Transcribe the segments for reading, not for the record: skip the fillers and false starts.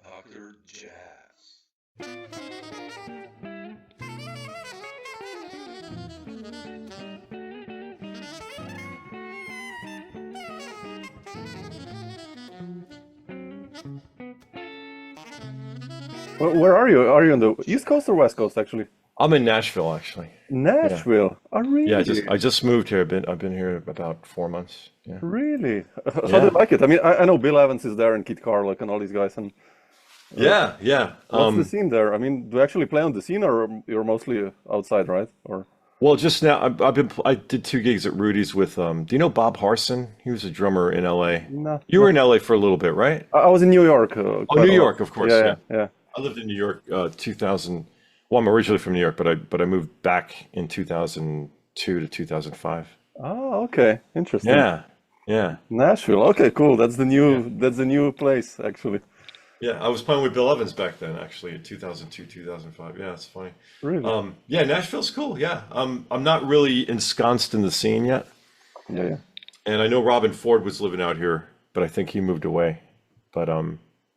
Dr. Jazz. Where are you? Are you on the East Coast or West Coast, actually? I'm in Nashville, actually. Yeah. Nashville. Oh, Yeah, really? I just moved here. I've been here about 4 months. Yeah. Really? How do you Yeah. like it? I mean, I know Bill Evans is there and Kit Carlock and all these guys. And Yeah, yeah. what's the scene there? I mean, do you actually play on the scene or you're mostly outside, right? Or Well, just now I did 2 gigs at Rudy's with do you know Bob Harson? He was a drummer in LA. no, You were no. in LA for a little bit, right? I was in New York Oh, quite New a lot. York, of course. Yeah, Yeah. yeah, I lived in New York 2000. Well, I'm originally from New York, but I moved back in 2002 to 2005. yeah. Oh, okay. Interesting. Yeah. Yeah. Nashville. Okay, cool. Yeah. That's the new place, actually. Yeah, I was playing with Bill Evans back then, actually, in 2002, 2005. Yeah, it's funny. Really? Yeah, Nashville's cool. Yeah, I'm not really ensconced in the scene yet, Yeah, yeah. and I know Robin Ford was living out here, but I think he moved away. But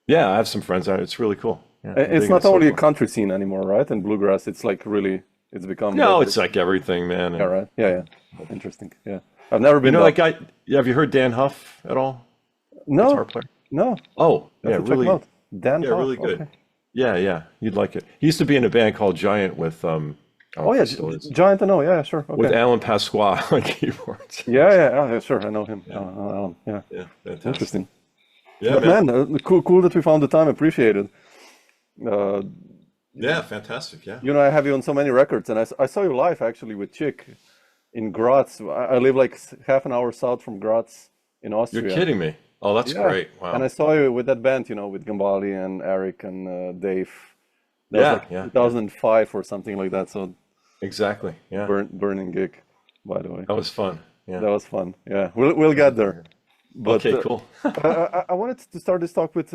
yeah, I have some friends out. It's really cool. Yeah, I'm It's digging it not so only a far. country scene anymore, right? And bluegrass, it's like really, it's become No, like, it's like everything, man. yeah, And right? Yeah, yeah. Interesting. Yeah. I've never you been know down. that guy? Yeah, have you heard Dan Huff at all? Guitar No, player. no. Oh, I have yeah, to check him really, out. Dan yeah, Huff. really good. Okay. Yeah, yeah, you'd like it. He used to be in a band called Giant with I don't know Oh if yeah, he still is. Giant. I know. Yeah, sure. With Okay. Alan Pasqua on keyboards. Yeah, yeah, yeah. Sure, I know him. Yeah, Yeah. yeah, fantastic. Interesting. Yeah, But man. man, cool that we found the time. Appreciate it. Uh, Yeah, fantastic. Yeah. I have you on so many records, and I saw you live actually with Chick in Graz. I live like half an hour south from Graz in You're Austria. kidding me. Oh, that's Yeah, great. and Wow. I saw you with that band, with Gambale and Eric and Dave. That was Yeah, like yeah, yeah. 2005 or something like that. So Exactly. Yeah. burning gig, by the way. That was fun. Yeah. That was fun. Yeah, we'll get there. But Okay, cool. I wanted to start this talk with,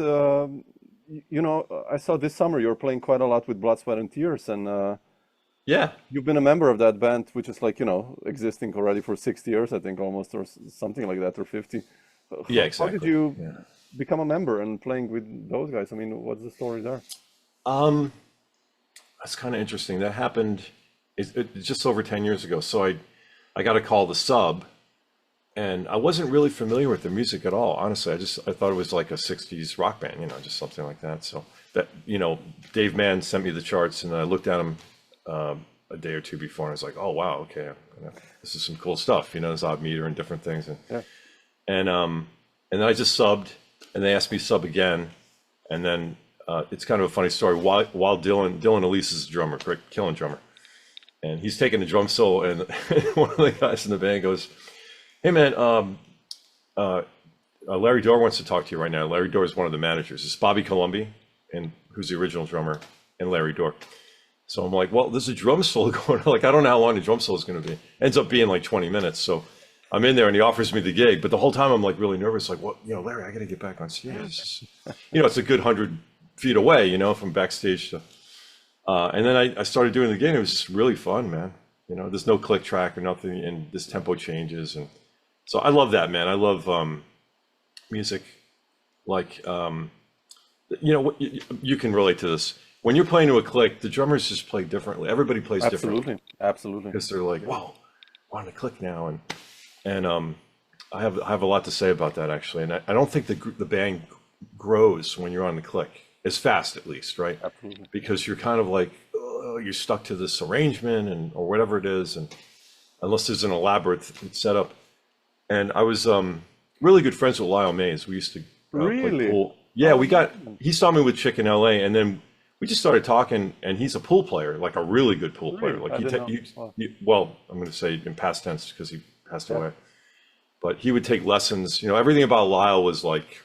I saw this summer you were playing quite a lot with Blood, Sweat, and Tears, and Yeah. you've been a member of that band, which is like, existing already for 60 years, I think, almost, or something like that, or 50. Yeah, How did exactly. you Yeah. become a member and playing with those guys? I mean, what's the story there? Um, that's kind of interesting. That happened it's just over 10 years ago. So I got a call to sub, and I wasn't really familiar with the music at all. Honestly, I thought it was like a 60s rock band, just something like that. So that, Dave Mann sent me the charts, and I looked at them a day or two before, and I was like, oh wow, okay, this is some cool stuff. There's odd meter and different things, Yeah. and then I just subbed, and they asked me to sub again, and then it's kind of a funny story. While Dylan Elise is a drummer, great killing drummer, and he's taking a drum solo, and one of the guys in the band goes, "Hey man, Larry Dorr wants to talk to you right now." Larry Dorr is one of the managers. It's Bobby Colombi, and who's the original drummer, and Larry Dorr. So I'm like, well, there's a drum solo going on. Like, I don't know how long the drum solo is going to be. Ends up being like 20 minutes. So I'm in there, and he offers me the gig. But the whole time I'm like really nervous. Like, well, Larry, I got to get back on stage. It's a good 100 feet away, from backstage to. And then I started doing the gig. And it was just really fun, man. There's no click track or nothing, and this tempo changes, and so I love that, man. I love music, like you can relate to this. When you're playing to a click, the drummers just play differently. Everybody plays differently Absolutely. because they're like, "Whoa, we're on a click now," and I have a lot to say about that actually. And I don't think the band grows when you're on the click as fast, at least, right? Absolutely. Because you're kind of like, oh, you're stuck to this arrangement or whatever it is, and unless there's an elaborate setup. And I was really good friends with Lyle Mays. We used to play Really? pool. Yeah, he saw me with Chick in LA, and then we just started talking. And he's a pool player, like a really good pool player. Really? Like I didn't know. Wow. well, I'm going to say in past tense because he passed Yeah. away. But he would take lessons. Everything about Lyle was like,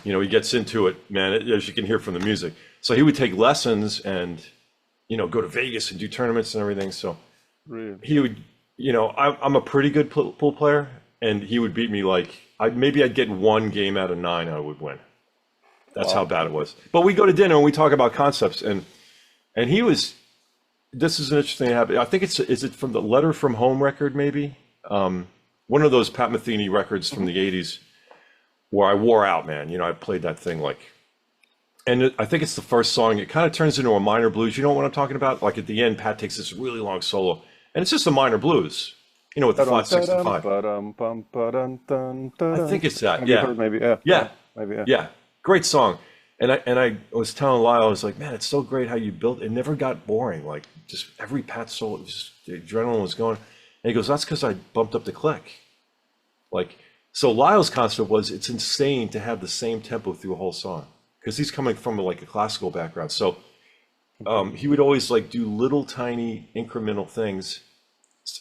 he gets into it, man, as you can hear from the music. So he would take lessons and, go to Vegas and do tournaments and everything. So Really? he would, I'm a pretty good pool player, and he would beat me like, I'd get 1 game out of 9 I would win. That's how Wow. bad it was. But we go to dinner and we talk about concepts, and he was, this is an interesting habit. I think is it from the Letter from Home record, maybe? One of those Pat Metheny records from the 80s where I wore out, man. You know, I played that thing like, and I think it's the first song. It kind of turns into a minor blues. You know what I'm talking about? Like at the end, Pat takes this really long solo, and it's just a minor blues, you know, with the flat 65. I think it's that, yeah. Maybe, yeah. Yeah. Maybe, yeah. Yeah. Great song. And I was telling Lyle, I was like, man, it's so great how you built it. Never got boring. Like just every Pat solo, just the adrenaline was going. And he goes, that's because I bumped up the click. Like, so Lyle's concept was it's insane to have the same tempo through a whole song because he's coming from like a classical background. So he would always like do little tiny incremental things,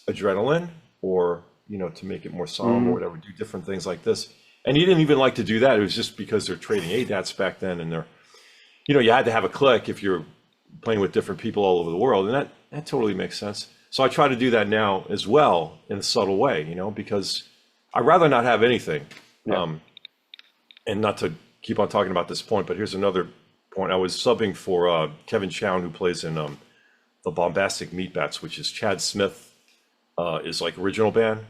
adrenaline, or, you know, to make it more solemn or whatever, do different things like this. And he didn't even like to do that. It was just because they're trading ADATs back then, and they're, you know, you had to have a click if you're playing with different people all over the world, and that totally makes sense. So I try to do that now as well in a subtle way, you know, because I'd rather not have anything. Yeah. And not to keep on talking about this point, but here's another point. I was subbing for Kevin Chown, who plays in the Bombastic Meatbats, which is Chad Smith is like original band.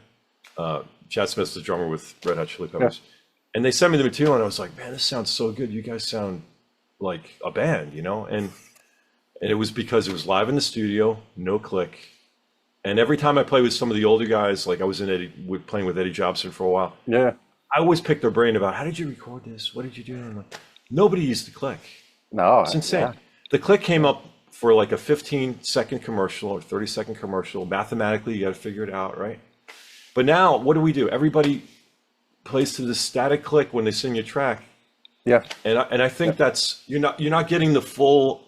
Chad Smith's the drummer with Red Hot Chili Peppers. Yeah. And they sent me the material and I was like, man, this sounds so good. You guys sound like a band, you know? And it was because it was live in the studio, no click. And every time I play with some of the older guys, like I was playing with Eddie Jobson for a while. Yeah. I always pick their brain about, how did you record this? What did you do? And I'm like, nobody used the click. No. It's insane. Yeah. The click came up for like a 15-second commercial or 30-second commercial. Mathematically, you got to figure it out, right? But now, what do? Everybody plays to the static click when they sing a track. Yeah. And I think that's, you're not getting the full,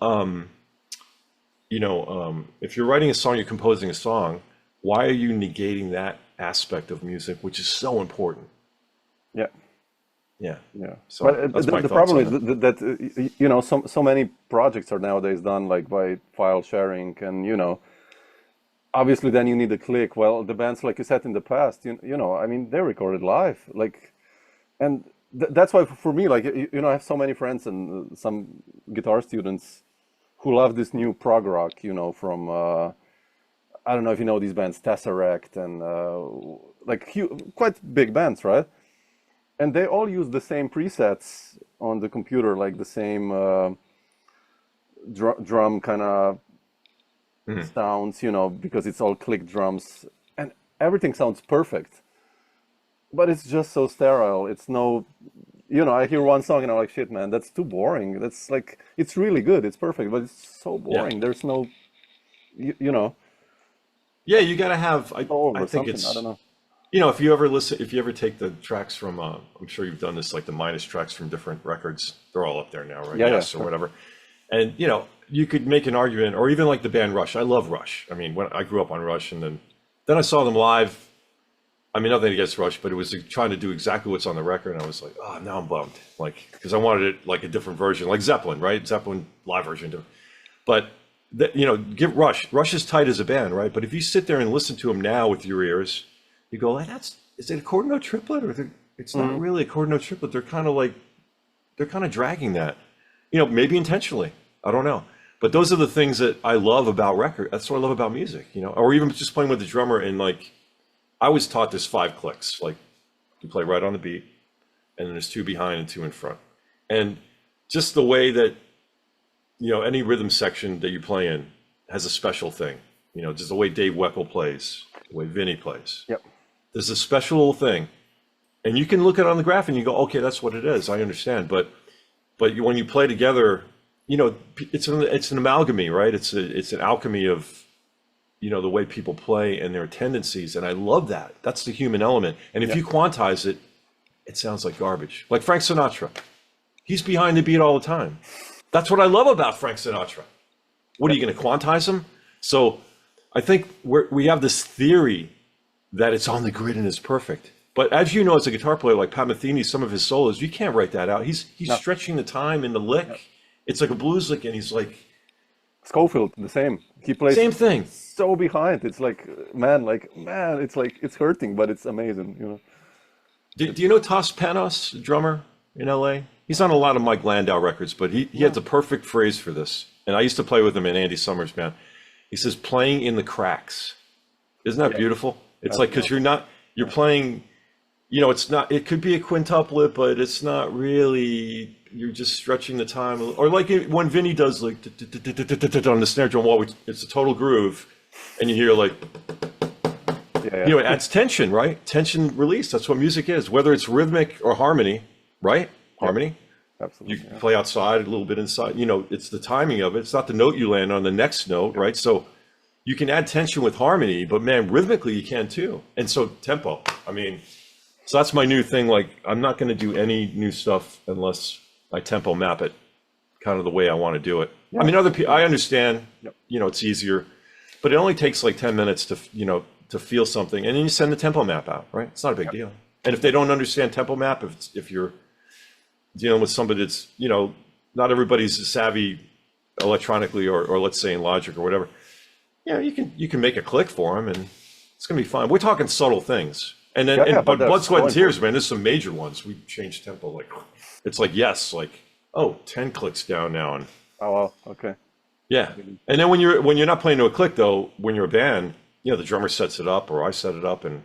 if you're writing a song, you're composing a song, why are you negating that aspect of music, which is so important? Yeah. Yeah. Yeah. So but that's the problem is that you know, so many projects are nowadays done like by file sharing, and, you know, obviously then you need a click. Well, the bands, like you said in the past, you know, I mean, they recorded live, like, and that's why for me, like, you know, I have so many friends and some guitar students who love this new prog rock, you know, from, I don't know if you know these bands, Tesseract and like quite big bands, right? And they all use the same presets on the computer, like the same drum kind of sounds, you know, because it's all click drums and everything sounds perfect. But it's just so sterile. It's no, you know, I hear one song and I'm like, shit, man, that's too boring. That's like, it's really good, it's perfect, but it's so boring. Yeah. There's no, you know. Yeah, you got to have, I think it's, I don't know. You know, if you ever take the tracks from, I'm sure you've done this, like the minus tracks from different records, they're all up there now, right? Yeah, yes, or whatever. And, you know, you could make an argument, or even like the band Rush. I love Rush. I mean, when I grew up on Rush, and then I saw them live. I mean, nothing against Rush, but it was trying to do exactly what's on the record. And I was like, oh, now I'm bummed. Like, because I wanted it like a different version, like Zeppelin, right? Zeppelin live version. But, you know, give Rush. Rush is tight as a band, right? But if you sit there and listen to them now with your ears, you go, like, is it a chord note triplet? Or it's not really a chord note triplet. They're kind of dragging that, you know, maybe intentionally. I don't know. But those are the things that I love about record. That's what I love about music, you know, or even just playing with the drummer. And like, I was taught this 5 clicks, like you play right on the beat and then there's 2 behind and 2 in front. And just the way that, you know, any rhythm section that you play in has a special thing, you know, just the way Dave Weckl plays, the way Vinny plays. Yep. There's a special little thing. And you can look at it on the graph and you go, okay, that's what it is. I understand. But when you play together, you know, it's an amalgamy, right? It's an alchemy of, you know, the way people play and their tendencies. And I love that. That's the human element. And if you quantize it, it sounds like garbage. Like Frank Sinatra. He's behind the beat all the time. That's what I love about Frank Sinatra. What are you going to quantize him? So I think we have this theory that it's on the grid and it's perfect. But as you know, as a guitar player, like Pat Metheny, some of his solos, you can't write that out. He's stretching the time in the lick. No. It's like a blues lick, and he's like... Scofield, the same. He plays... Same thing. So behind. It's like, man, it's like, it's hurting, but it's amazing, you know. Do you know Tos Panos, drummer in LA? He's on a lot of Mike Landau records, but he had the perfect phrase for this. And I used to play with him in Andy Summers' band. He says playing in the cracks. Isn't that beautiful? It's like, because you're playing, you know, it's not, it could be a quintuplet, but it's not really, you're just stretching the time. Or like when Vinny does like on the snare drum wall, it's a total groove, and you hear like, you know, it adds tension, right? Tension release. That's what music is, whether it's rhythmic or harmony, right? Harmony. Absolutely. You play outside, a little bit inside. You know, it's the timing of it. It's not the note you land on, the next note, right? So you can add tension with harmony, but man, rhythmically you can too. And so tempo. I mean, so that's my new thing. Like, I'm not going to do any new stuff unless I tempo map it kind of the way I want to do it. I mean, other people, I understand, you know, it's easier, but it only takes like 10 minutes to, you know, to feel something, and then you send the tempo map out, right? It's not a big deal. And if they don't understand tempo map, if you're dealing with somebody that's, you know, not everybody's savvy electronically, or let's say in Logic or whatever, you know, you can make a click for them, and it's gonna be fine. We're talking subtle things, and then but blood, sweat, and tears, man. There's some major ones. We changed tempo, like it's like like 10 clicks down now, and oh wow, okay, yeah. And then when you're not playing to a click though, when you're a band, you know, the drummer sets it up or I set it up, and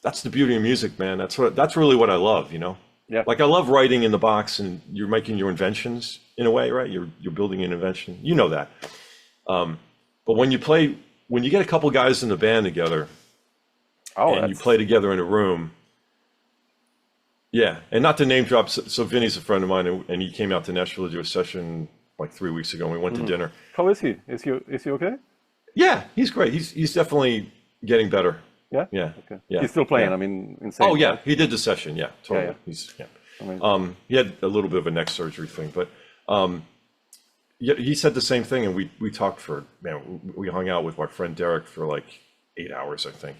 that's the beauty of music, man. That's really what I love, you know? Yeah. Like I love writing in the box, and you're making your inventions in a way, right? You're building an invention. You know that. But when you get a couple guys in the band together, and you play together in a room, and not to name drop, so Vinny's a friend of mine, and he came out to Nashville to do a session like 3 weeks ago, and we went to dinner. How is he? Is he okay? Yeah, he's great. He's definitely getting better. Yeah. Yeah. Okay. Yeah. He's still playing. I mean, insane. Oh yeah, he did the session. Yeah, totally. Yeah. He's Amazing. he had a little bit of a neck surgery thing, but yeah, he said the same thing, and we talked for, man, we hung out with our friend Derek for like 8 hours, I think,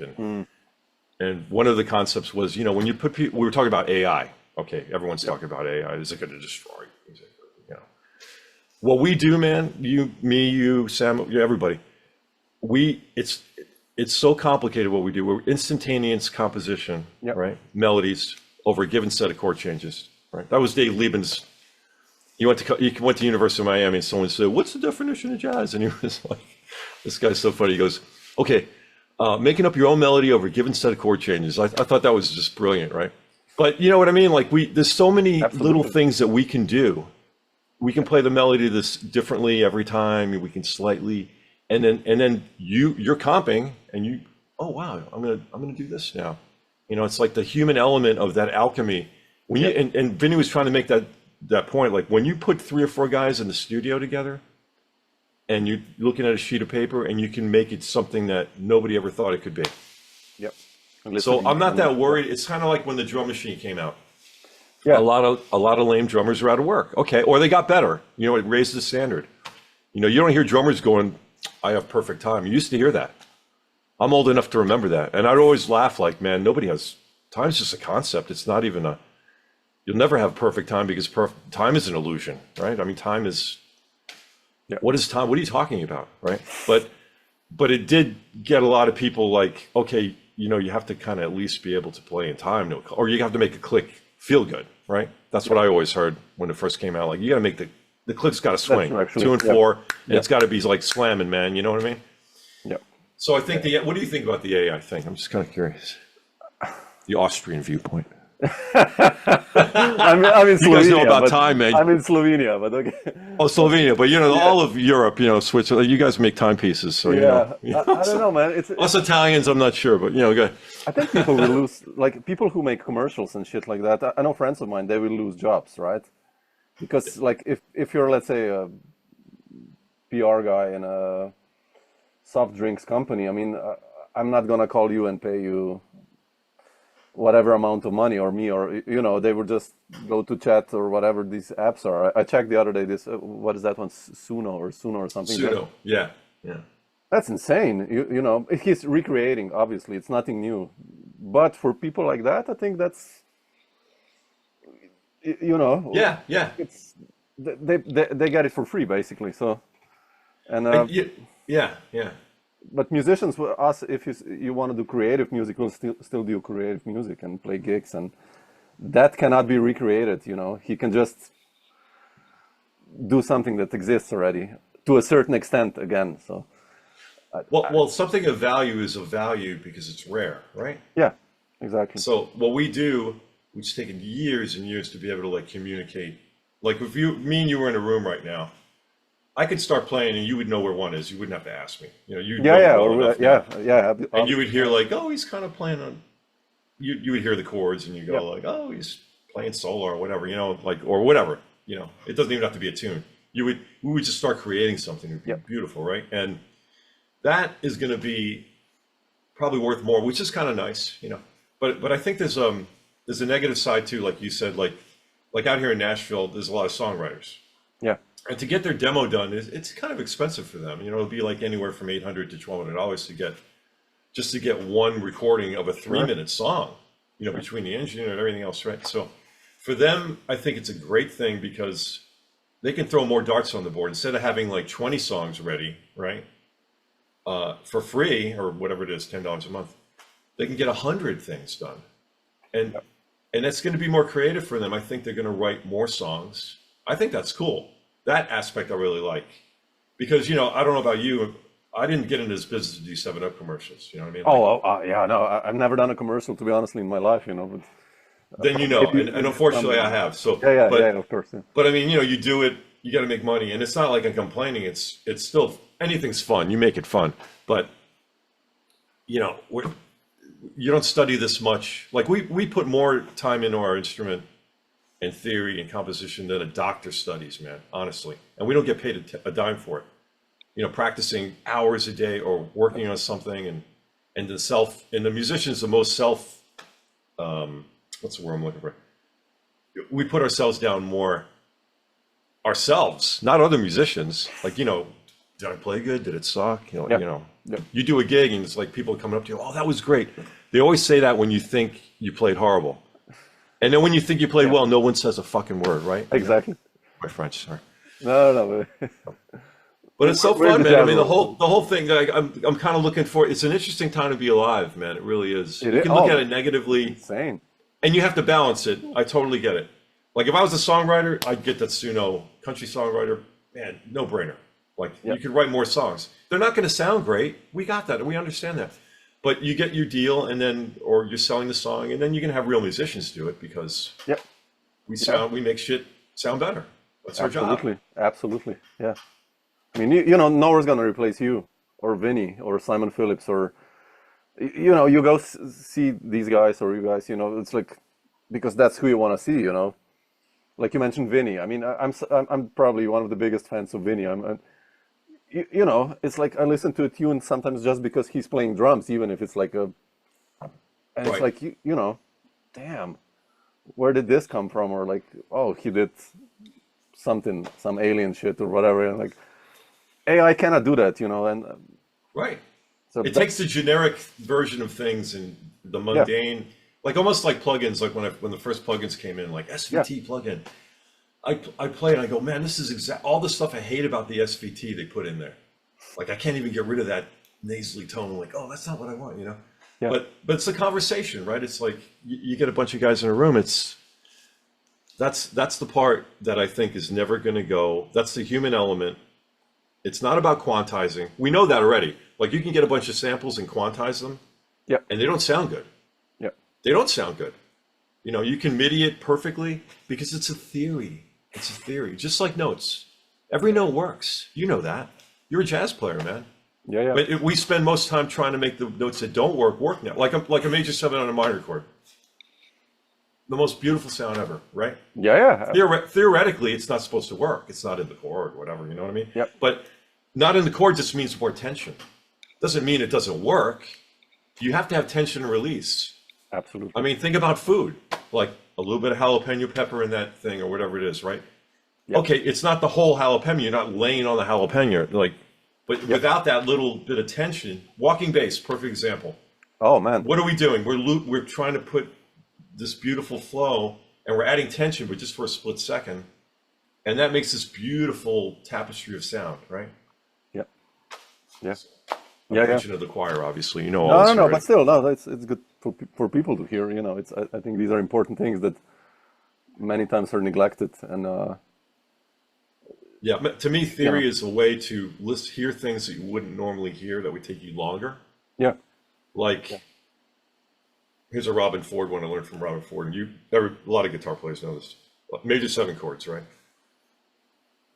and one of the concepts was, you know, when you put people, we were talking about AI. Okay, everyone's talking about AI. Is it going to destroy music? You know, what we do, man. You, me, you, Sam, everybody. It's so complicated what we do. We're instantaneous composition, right? Melodies over a given set of chord changes, right? That was Dave Liebman's. He went to University of Miami, and someone said, "What's the definition of jazz?" And he was like, "This guy's so funny." He goes, "Okay, making up your own melody over a given set of chord changes." I thought that was just brilliant, right? But you know what I mean? Like there's so many little things that we can do. We can play the melody this differently every time. We can slightly. And then you're comping, and you, oh wow, I'm gonna do this now. You know, it's like the human element of that alchemy. When you and Vinny was trying to make that point, like when you put 3 or 4 guys in the studio together, and you're looking at a sheet of paper, and you can make it something that nobody ever thought it could be. Yep. So I'm not that worried. It's kind of like when the drum machine came out. Yeah. A lot of lame drummers are out of work. Okay, or they got better. You know, it raised the standard. You know, you don't hear drummers going, "I have perfect time." You used to hear that. I'm old enough to remember that. And I'd always laugh like, man, nobody has, time's just a concept. It's not even you'll never have perfect time, because time is an illusion, right? I mean, time is, what is time? What are you talking about, right? But it did get a lot of people like, okay, you know, you have to kind of at least be able to play in time, or you have to make a click feel good, right? That's what I always heard when it first came out. Like, you got to make the click's got to swing, 2 and 4, and it's got to be like slamming, man. You know what I mean? Yeah. So I think what do you think about the AI thing? I'm just kind of curious. The Austrian viewpoint. I'm in Slovenia. You guys know about time, man. I'm in Slovenia, but okay. Oh, Slovenia, but you know, all of Europe, you know, Switzerland, you guys make timepieces, so you know. I don't know, man. Us Italians, I'm not sure, but you know, go ahead. I think people will lose, like people who make commercials and shit like that. I know friends of mine, they will lose jobs, right? Because like if you're, let's say, a PR guy in a soft drinks company, I mean, I'm not gonna call you and pay you whatever amount of money, or me, or you know, they would just go to chat or whatever these apps are. I checked the other day, this what is that one, Suno or something. Suno, yeah. That's insane. You know, he's recreating, obviously it's nothing new, but for people like that, I think that's, you know, it's they get it for free basically. So, and but musicians, us, if you want to do creative music, we'll still do creative music and play gigs, and that cannot be recreated. You know, he can just do something that exists already to a certain extent again. So Well, something of value is of value because it's rare, right? Yeah, exactly. So what we do, it's taken years and years to be able to like communicate. Like if me and you were in a room right now, I could start playing and you would know where one is. You wouldn't have to ask me. You know, you'd know Yeah, well enough now. And you would hear like, oh, he's kind of playing on. You would hear the chords and you go like, oh, he's playing solo or whatever, you know, like or whatever. You know, it doesn't even have to be a tune. We would just start creating something. It'd be beautiful, right? And that is going to be probably worth more, which is kind of nice, you know. But I think there's a negative side too, like you said, like out here in Nashville, there's a lot of songwriters. Yeah. And to get their demo done, it's kind of expensive for them. You know, it'll be like anywhere from $800 to $1,200 to get one recording of a 3-minute song, you know, between the engineer and everything else, right? So for them, I think it's a great thing because they can throw more darts on the board instead of having like 20 songs ready, right? For free or whatever it is, $10 a month, they can get 100 things done. And that's going to be more creative for them. I think they're going to write more songs. I think that's cool. That aspect I really like because, you know, I don't know about you. I didn't get into this business to do 7-Up commercials. You know what I mean? Yeah, no, I've never done a commercial to be honest in my life, you know, but then you know, and unfortunately I have. So yeah, of course. Yeah. But I mean, you know, you do it, you got to make money, and it's not like I'm complaining. It's still anything's fun. You make it fun, but you know, you don't study this much. Like we put more time into our instrument and theory and composition than a doctor studies, man. Honestly, and we don't get paid a dime for it. You know, practicing hours a day or working on something, and the musician's the most what's the word I'm looking for? We put ourselves down more ourselves, not other musicians. Like, you know, did I play good? Did it suck? You know, you do a gig and it's like people coming up to you, oh, that was great. They always say that when you think you played horrible. And then when you think you played well, no one says a fucking word, right? Exactly. My French, sorry. No. But it's so fun, man. I mean, the whole thing. Like, I'm kind of looking for. It's an interesting time to be alive, man. It really is. You can look at it negatively, insane, and you have to balance it. I totally get it. Like if I was a songwriter, I'd get that Suno country songwriter. Man, no brainer. Like you could write more songs. They're not going to sound great. We got that, and we understand that. But you get your deal, and then, or you're selling the song, and then you can have real musicians do it because we make shit sound better. That's our job. Absolutely, yeah. I mean, you know, no one's gonna replace you or Vinny or Simon Phillips or, you know, you go see these guys or you guys, you know, it's like, because that's who you want to see, you know. Like you mentioned Vinny. I mean, I'm probably one of the biggest fans of Vinny. You know, it's like I listen to a tune sometimes just because he's playing drums, even if it's like it's like, you know, damn, where did this come from? Or like, oh, he did something, some alien shit or whatever. And like, AI cannot do that, you know, and so it takes the generic version of things and the mundane, like almost like plugins. Like when the first plugins came in, like SVT plugin, I play and I go, man, this is all the stuff I hate about the SVT they put in there. Like I can't even get rid of that nasally tone. I'm like, oh, that's not what I want, you know. But it's a conversation, right? It's like you get a bunch of guys in a room. That's the part that I think is never going to go. That's the human element. It's not about quantizing. We know that already. Like you can get a bunch of samples and quantize them, and they don't sound good. They don't sound good. You know, you can MIDI it perfectly because it's a theory. It's a theory, just like notes. Every note works. You know that. You're a jazz player, man. But we spend most time trying to make the notes that don't work now. Like a major 7 on a minor chord. The most beautiful sound ever, right? Theoretically, it's not supposed to work. It's not in the chord, whatever, you know what I mean? But not in the chord just means more tension. Doesn't mean it doesn't work. You have to have tension and release. Absolutely. I mean, think about food. Like a little bit of jalapeno pepper in that thing or whatever it is, right? Okay, it's not the whole jalapeno. You're not laying on the jalapeno. Like, but without that little bit of tension, walking bass, perfect example. Oh, man. What are we doing? We're trying to put this beautiful flow, and we're adding tension, but just for a split second, and that makes this beautiful tapestry of sound, right? I'm preaching to the choir, obviously, you know. No, but still, no, it's good for people to hear. You know, I think these are important things that many times are neglected, and Yeah, to me, theory is a way to hear things that you wouldn't normally hear that would take you longer. Yeah. Like, here's a Robin Ford one I learned from Robin Ford, and a lot of guitar players know this. Major 7 chords, right?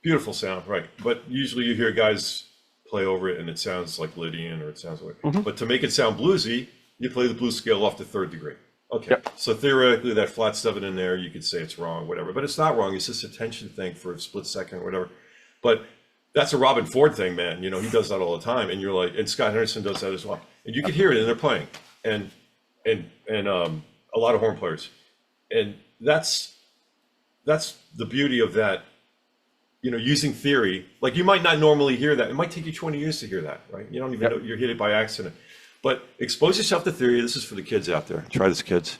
Beautiful sound, right? But usually you hear guys play over it and it sounds like Lydian or it sounds like. But to make it sound bluesy, you play the blues scale off to 3rd degree. Okay, Yep. so theoretically that flat 7 in there, you could say it's wrong, whatever. But it's not wrong. It's just a tension thing for a split second, whatever. But that's a Robin Ford thing, man. You know, he does that all the time, and you're like, and Scott Henderson does that as well. And you can hear it, and they're playing, and a lot of horn players, and that's the beauty of that. You know, using theory, like you might not normally hear that. It might take you 20 years to hear that, right? You don't even know you're hit it by accident. But expose yourself to theory. This is for the kids out there. Try this, kids.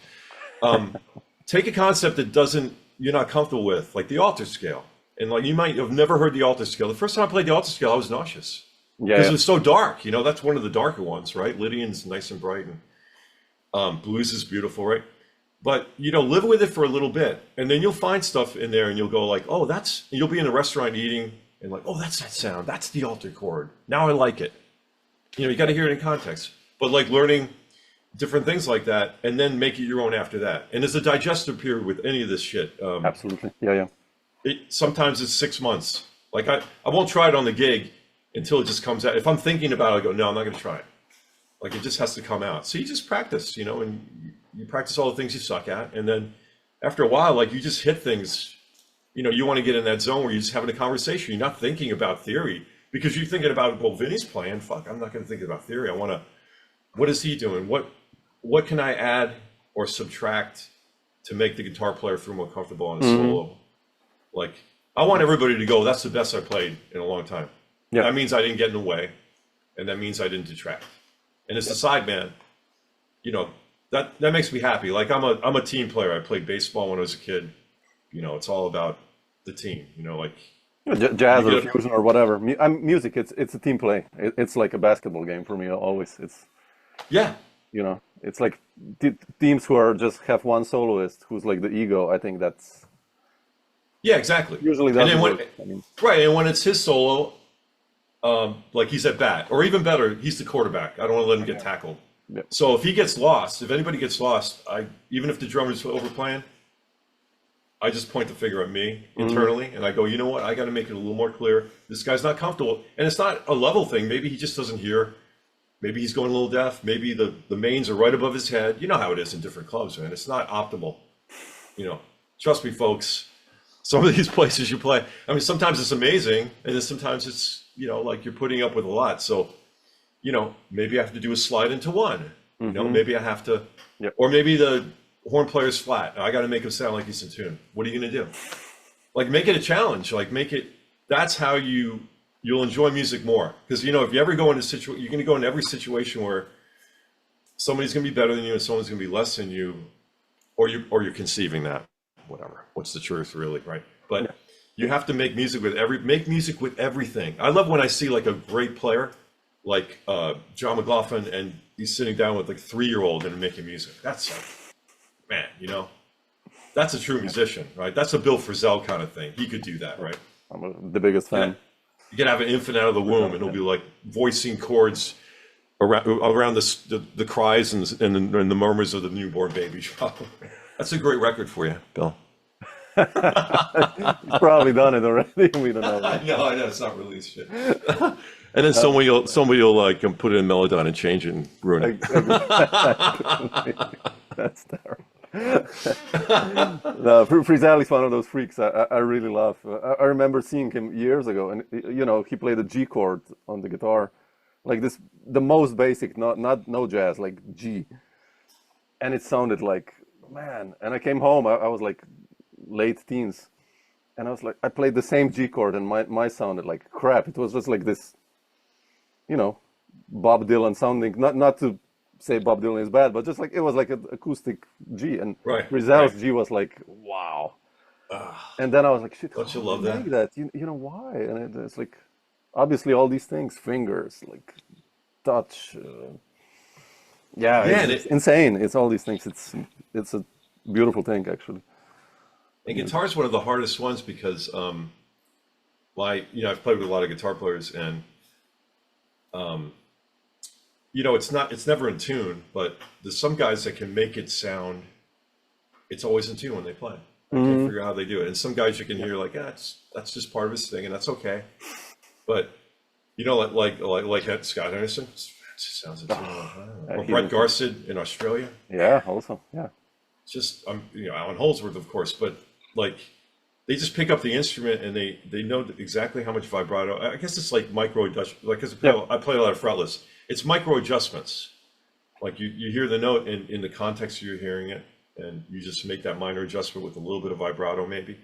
Take a concept that you're not comfortable with, like the alto scale. And like you might have never heard the alto scale. The first time I played the alto scale, I was nauseous. Because it was so dark. You know, that's one of the darker ones, right? Lydian's nice and bright, and blues is beautiful, right? But, you know, live with it for a little bit, and then you'll find stuff in there and you'll go like, oh, you'll be in a restaurant eating and like, oh, that's that sound. That's the alto chord. Now I like it. You know, you got to hear it in context. But like learning different things like that and then make it your own after that. And there's a digestive period with any of this shit. Absolutely. Yeah. Sometimes it's 6 months. Like I won't try it on the gig until it just comes out. If I'm thinking about it, I go, no, I'm not going to try it. Like it just has to come out. So you just practice, you know, and you practice all the things you suck at. And then after a while, like you just hit things, you know, you want to get in that zone where you're just having a conversation. You're not thinking about theory because you're thinking about, well, Vinny's playing. Fuck, I'm not going to think about theory. What is he doing? What can I add or subtract to make the guitar player feel more comfortable on a solo? Like, I want everybody to go, that's the best I played in a long time. Yeah. That means I didn't get in the way, and that means I didn't detract. And as the sideman, you know, that makes me happy. Like I'm a team player. I played baseball when I was a kid. You know, it's all about the team. You know, like jazz or fusion or whatever. Music. It's a team play. It's like a basketball game for me always. You know, it's like teams who just have one soloist who's like the ego. I think that's. Yeah, exactly. Usually that's right. And when it's his solo, like he's at bat, or even better, he's the quarterback. I don't want to let him get tackled. Yeah. So if he gets lost, if anybody gets lost, even if the drummer's overplaying, I just point the finger at me internally, and I go, you know what? I got to make it a little more clear. This guy's not comfortable, and it's not a level thing. Maybe he just doesn't hear. Maybe he's going a little deaf. Maybe the mains are right above his head. You know how it is in different clubs, man. It's not optimal. You know, trust me, folks. Some of these places you play, I mean, sometimes it's amazing, and then sometimes it's, you know, like you're putting up with a lot. So, you know, maybe I have to do a slide into one. You know, maybe I have to, or maybe the horn player's flat. I got to make him sound like he's in tune. What are you going to do? Like, make it a challenge. Like, that's how you'll enjoy music more. Because, you know, if you ever go into you're going to go in every situation where somebody's going to be better than you and someone's going to be less than you, or you're conceiving that. Whatever. What's the truth, really, right? But you have to make music with everything. I love when I see like a great player, like John McLaughlin, and he's sitting down with like 3-year-old and making music. That's like, man, you know, that's a true musician, right? That's a Bill Frisell kind of thing. He could do that, right? I'm the biggest fan. Yeah. You can have an infant out of the womb, and it'll be like voicing chords around the cries and the murmurs of the newborn baby. That's a great record for you, Bill. He's probably done it already. We don't know. I know it's not released yet. And then somebody will like put it in Melodyne and change it and ruin it. That's terrible. No, Frisell is one of those freaks I really love. I remember seeing him years ago, and you know, he played a G chord on the guitar, like the most basic, not no jazz, like G, and it sounded like, man. And I came home, I was like late teens, and I was like, I played the same G chord, and my sounded like crap. It was just like this, you know, Bob Dylan sounding, not to say Bob Dylan is bad, but just like it was like an acoustic G, and Frisell's G was like, wow. And then I was like, shit, don't you love that? You know why? And it's like, obviously all these things, fingers, like touch, it's insane. It's all these things. It's a beautiful thing, actually. And guitar is one of the hardest ones because I've played with a lot of guitar players, and it's never in tune, but there's some guys that can make it sound, it's always in tune when they play. I can't figure out how they do it. And some guys you can hear like, that's just part of his thing, and that's okay. But like Scott Henderson, it just sounds in tune. Or Brett Garsted in Australia. Yeah, also, yeah. Just Alan Holdsworth, of course, but like they just pick up the instrument and they know exactly how much vibrato. I guess it's like micro adjustments. Like, I play a lot of fretless. It's micro adjustments. Like you hear the note in the context you're hearing it, and you just make that minor adjustment with a little bit of vibrato, maybe.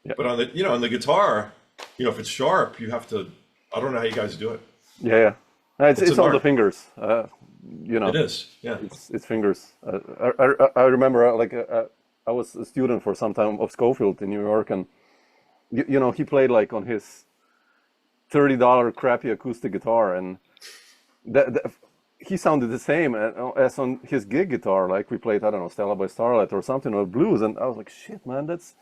Yep. But on the guitar, if it's sharp, you have to. I don't know how you guys do it. Yeah. It's all the fingers. It is. Yeah. It's fingers. I remember I was a student for some time of Schofield in New York, and he played like on his $30 crappy acoustic guitar, and he sounded the same as on his gig guitar. Like we played, I don't know, Stella by Starlight or something, or blues, and I was like, shit, man, that's.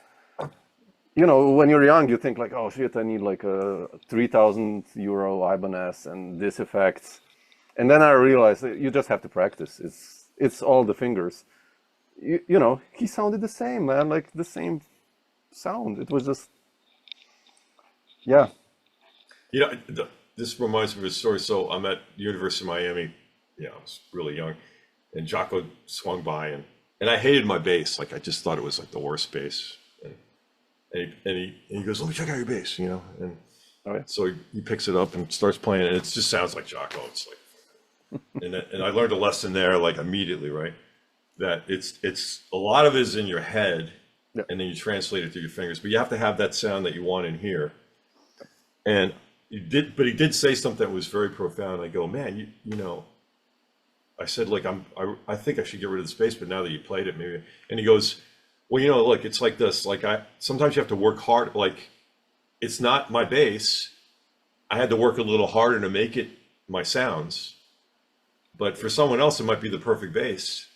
When you're young, you think like, oh shit, I need like a 3,000 euro Ibanez and this effects. And then I realized that you just have to practice. It's all the fingers. He sounded the same, man, like the same sound. It was just, yeah. This reminds me of a story. So I'm at the University of Miami. I was really young, and Jocko swung by, and I hated my bass. Like I just thought it was like the worst bass. And he goes, let me check out your bass, and so he picks it up and starts playing, and it just sounds like Jocko. It's like, and I learned a lesson there, like immediately, right? That it's a lot of it is in your head, and then you translate it through your fingers, but you have to have that sound that you want in here. And he did say something that was very profound. I go, man, I said, like, I think I should get rid of the bass, but now that you played it, maybe. And he goes, well, look, it's like this. Like sometimes you have to work hard. Like it's not my bass. I had to work a little harder to make it my sounds. But for someone else, it might be the perfect bass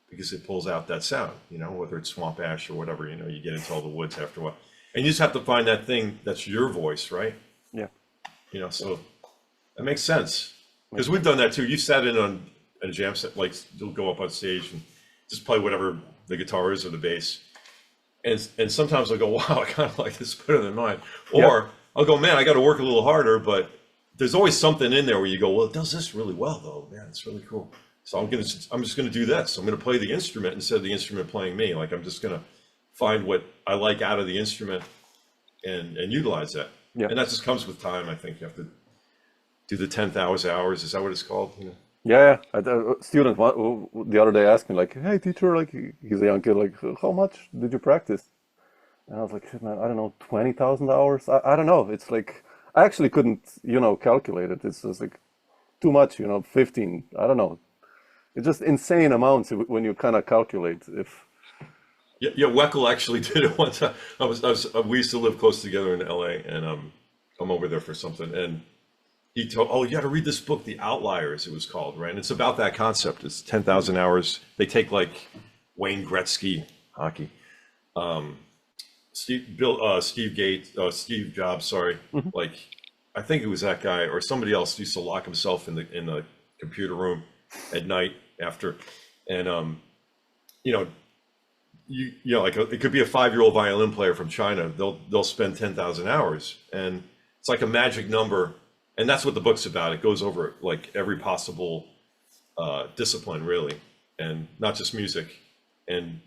because it pulls out that sound. Whether it's Swamp Ash or whatever. You get into all the woods after a while, and you just have to find that thing that's your voice, right? Yeah. So that makes sense because we've done that too. You sat in on a jam set, like you'll go up on stage and just play whatever the guitar is or the bass. And sometimes I'll go, wow, I kind of like this better than mine. Or I'll go, man, I got to work a little harder, but there's always something in there where you go, well, it does this really well though. Man, it's really cool. So I'm just going to do this. I'm going to play the instrument instead of the instrument playing me. Like I'm just going to find what I like out of the instrument and utilize that. Yeah. And that just comes with time. I think you have to do the 10,000 hours. Is that what it's called? Yeah. A student the other day asked me, like, hey, teacher, like, he's a young kid, like, how much did you practice? And I was like, shit, man, I don't know, 20,000 hours? I don't know. It's like, I actually couldn't, calculate it. It's just like too much, 15, I don't know. It's just insane amounts when you kind of calculate if. Yeah, Weckel actually did it one time. We used to live close together in LA, and I'm over there for something, and he told, you got to read this book, The Outliers, it was called, right? And it's about that concept. It's 10,000 hours. They take like Wayne Gretzky, hockey, Steve Jobs, sorry. Mm-hmm. Like, I think it was that guy or somebody else used to lock himself in the computer room at night after, and like it could be a 5-year-old violin player from China. They'll spend 10,000 hours, and it's like a magic number. And that's what the book's about. It goes over like every possible discipline, really, and not just music. And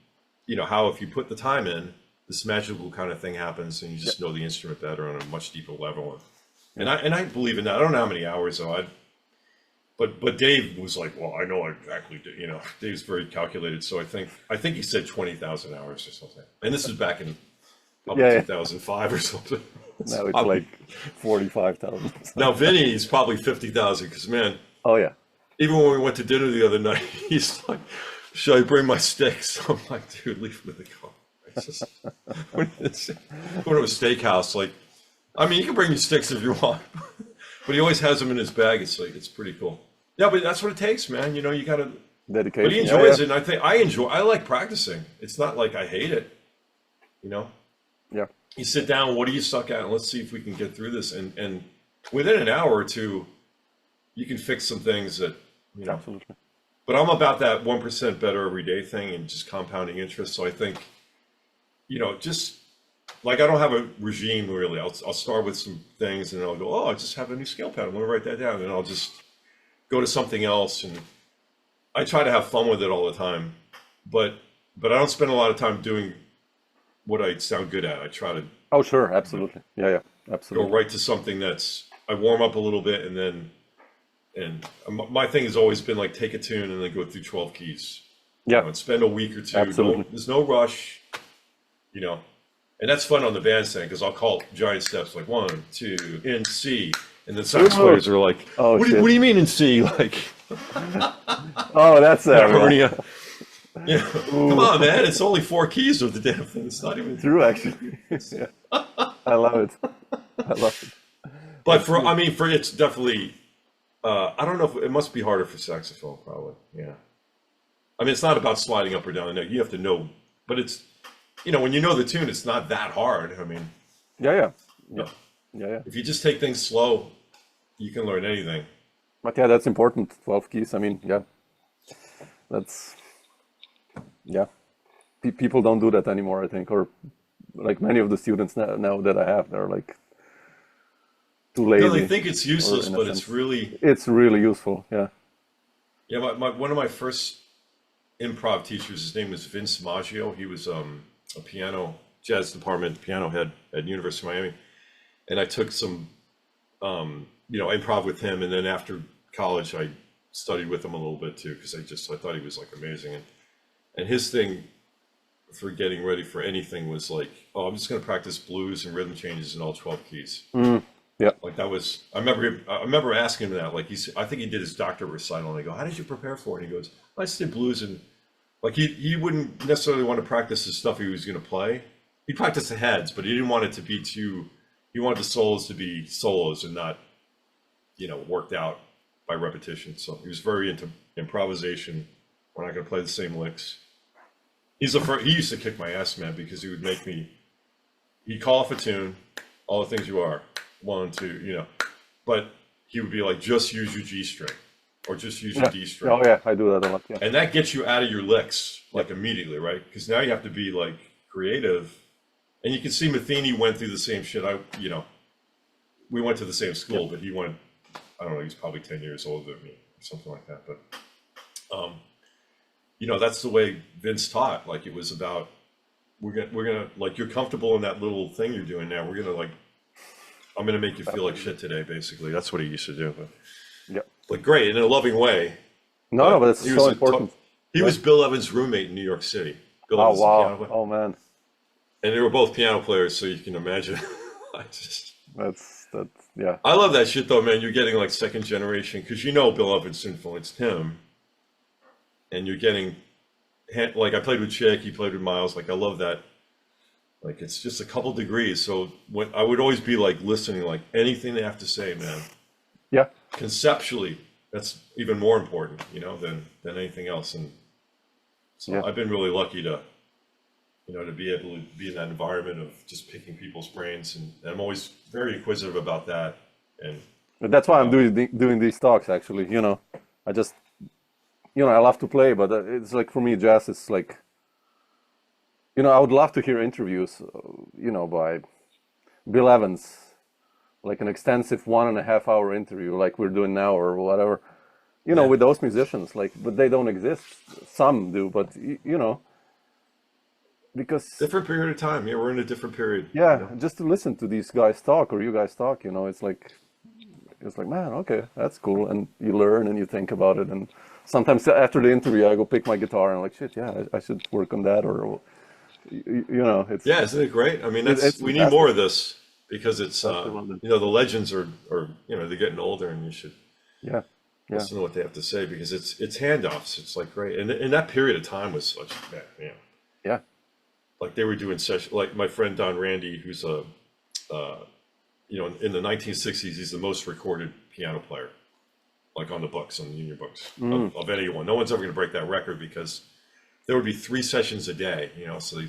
how if you put the time in, this magical kind of thing happens, and you just know the instrument better on a much deeper level. And I believe in that. I don't know how many hours though. But Dave was like, well, I know exactly. Dave's very calculated. So I think he said 20,000 hours or something. And this is back in probably 2005 or something. Now it's like 45,000. Now Vinny's probably 50,000 because, man. Oh yeah. Even when we went to dinner the other night, he's like, "Should I bring my sticks?" I'm like, "Dude, leave them in the car." It's just going to a steakhouse. Like, I mean, you can bring your sticks if you want, but he always has them in his bag. It's like, it's pretty cool. Yeah, but that's what it takes, man. You got to dedication. But he enjoys it, and I like practicing. It's not like I hate it. Yeah. you sit down, what do you suck at? And let's see if we can get through this. And within an hour or two, you can fix some things that, you know. Absolutely. But I'm about that 1% better every day thing and just compounding interest. So I think, you know, just like I don't have a regime really. I'll start with some things and I'll go, oh, I just have a new scale pattern. Let me write that down. And I'll just go to something else. And I try to have fun with it all the time. But I don't spend a lot of time doing what I sound good at. I try to Oh, sure. Absolutely. Yeah, go absolutely. right to something that's, I warm up a little bit and then, and my thing has always been like take a tune and then go through 12 keys. You Yeah, know, and spend a week or two. absolutely. There's no rush, you know. And that's fun on the bandstand because I'll call giant steps like 1, 2, in C. And then sax players are like, Oh, what shit. do you mean in C? Like, Oh, that's hernia. Yeah. Come on, man. It's only 4 keys of the damn thing. It's not even true, actually. Yeah. I love it. I love it. But for it's definitely, I don't know if it must be harder for saxophone, probably. Yeah. I mean, it's not about sliding up or down the neck. You have to know, but it's, you know, when you know the tune, it's not that hard. I mean, Yeah. no. Yeah. If you just take things slow, you can learn anything. But yeah, that's important. 12 keys. I mean, yeah. That's, yeah. People don't do that anymore, I think. Or like many of the students now that I have, they're like too No, lazy. they think it's useless, in a but it's sense. really, It's really useful. Yeah. yeah. One of my first improv teachers, his name was Vince Maggio. He was a piano, jazz department piano head at University of Miami. And I took some, you know, improv with him. And then after college, I studied with him a little bit too, because I thought he was like amazing. And his thing for getting ready for anything was like, oh, I'm just going to practice blues and rhythm changes in all 12 keys. Yeah. Like that was, I remember asking him that, like I think he did his doctorate recital and I go, how did you prepare for it? And he goes, I just did blues. And like, he wouldn't necessarily want to practice the stuff he was going to play. He'd practice the heads, but he didn't want it to be he wanted the solos to be solos and not, you know, worked out by repetition. So he was very into improvisation. We're not going to play the same licks. He used to kick my ass, man, because he would make me, he'd call off a tune, all the things you are, 1, 2, you know, but he would be like, just use your G string or just use your D string. Oh, yeah. I do that a lot. Yeah. And that gets you out of your licks like immediately, right? Because now you have to be like creative. And you can see Matheny went through the same shit. You know, we went to the same school, but he went, I don't know, he's probably 10 years older than me or something like that. But, you know, that's the way Vince taught. Like it was about, we're gonna like, you're comfortable in that little thing you're doing now. We're gonna like, I'm gonna make you feel like shit today, basically. That's what he used to do. But Yeah. like great, in a loving way. No, but it's He so was important. He was Bill Evans' roommate in New York City. Bill Oh, Evans, the piano wow. player. Oh, man. And they were both piano players, so you can imagine. That's, yeah. I love that shit though, man. You're getting like second generation, because you know Bill Evans influenced him. And you're getting, like I played with Chick, he played with Miles. Like I love that. Like it's just a couple degrees. So when I would always be like listening, like anything they have to say, man. Yeah. Conceptually, that's even more important, you know, than anything else. And so Yeah. I've been really lucky to, you know, to be able to be in that environment of just picking people's brains, and I'm always very inquisitive about that. And But that's why I'm doing these talks, actually. You know, I just, you know, I love to play, but it's like for me, jazz is like, you know, I would love to hear interviews, you know, by Bill Evans, like an extensive 1.5 hour interview, like we're doing now or whatever, you know, with those musicians, like, but they don't exist. Some do, but you know, because different period of time. Yeah, we're in a different period. yeah, You know? just to listen to these guys talk or you guys talk, you know, it's like, man, okay, that's cool. And you learn and you think about it. And sometimes after the interview, I go pick my guitar and I'm like, shit, yeah, I should work on that. Or, you know, it's, Yeah, isn't it great? I mean, it's we need fantastic. more of this, because it's, Absolutely. you know, the legends are, you know, they're getting older, and you should yeah, yeah, listen to what they have to say, because it's handoffs. It's like great. And that period of time was such, man, you know, yeah, like they were doing sessions, like my friend Don Randy, who's you know, in the 1960s, he's the most recorded piano player, like on the books, on the union books of anyone. No one's ever going to break that record, because there would be 3 sessions a day, so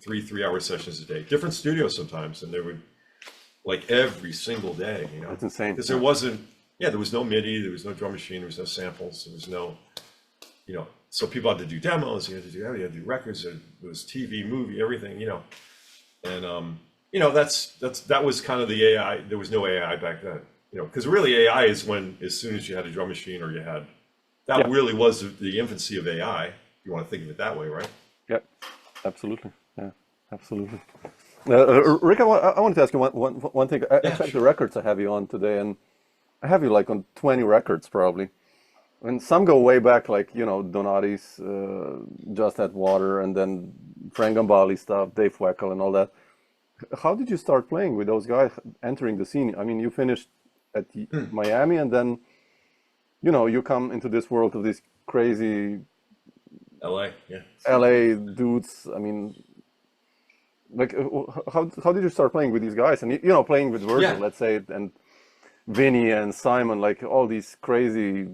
3 hour sessions a day, different studios sometimes, and there would like every single day, That's insane. because there wasn't, there was no MIDI, there was no drum machine, there was no samples, there was no, so people had to do demos, you had to do everything, you had to do records, there was TV, movie, everything, and that was kind of the AI. There was no AI back then, because really AI is when, as soon as you had a drum machine or you had, that really was the infancy of AI. If you want to think of it that way, right? Yeah, absolutely. Yeah, absolutely. Rick, I wanted to ask you one thing. I checked the records I have you on today, and I have you like on 20 records probably. And some go way back, like, Donati's Just Add Water, and then Frank Gambale stuff, Dave Weckl and all that. How did you start playing with those guys entering the scene? I mean, you finished at Miami, and then, you come into this world of these crazy LA dudes. I mean, like, how did you start playing with these guys? And, playing with Virgil, let's say, and Vinny and Simon, like all these crazy...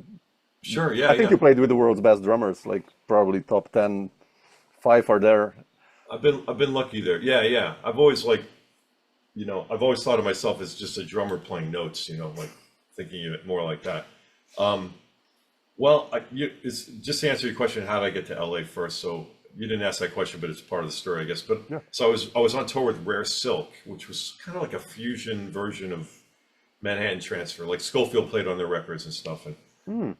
Sure, yeah. I think you played with the world's best drummers, like probably top 10, 5 are there. I've been lucky there. Yeah. I've always I've always thought of myself as just a drummer playing notes, like thinking of it more like that. Well, just to answer your question, how did I get to LA first? So you didn't ask that question, but it's part of the story, I guess. But so I was on tour with Rare Silk, which was kind of like a fusion version of Manhattan Transfer. Like Schofield played on their records and stuff, and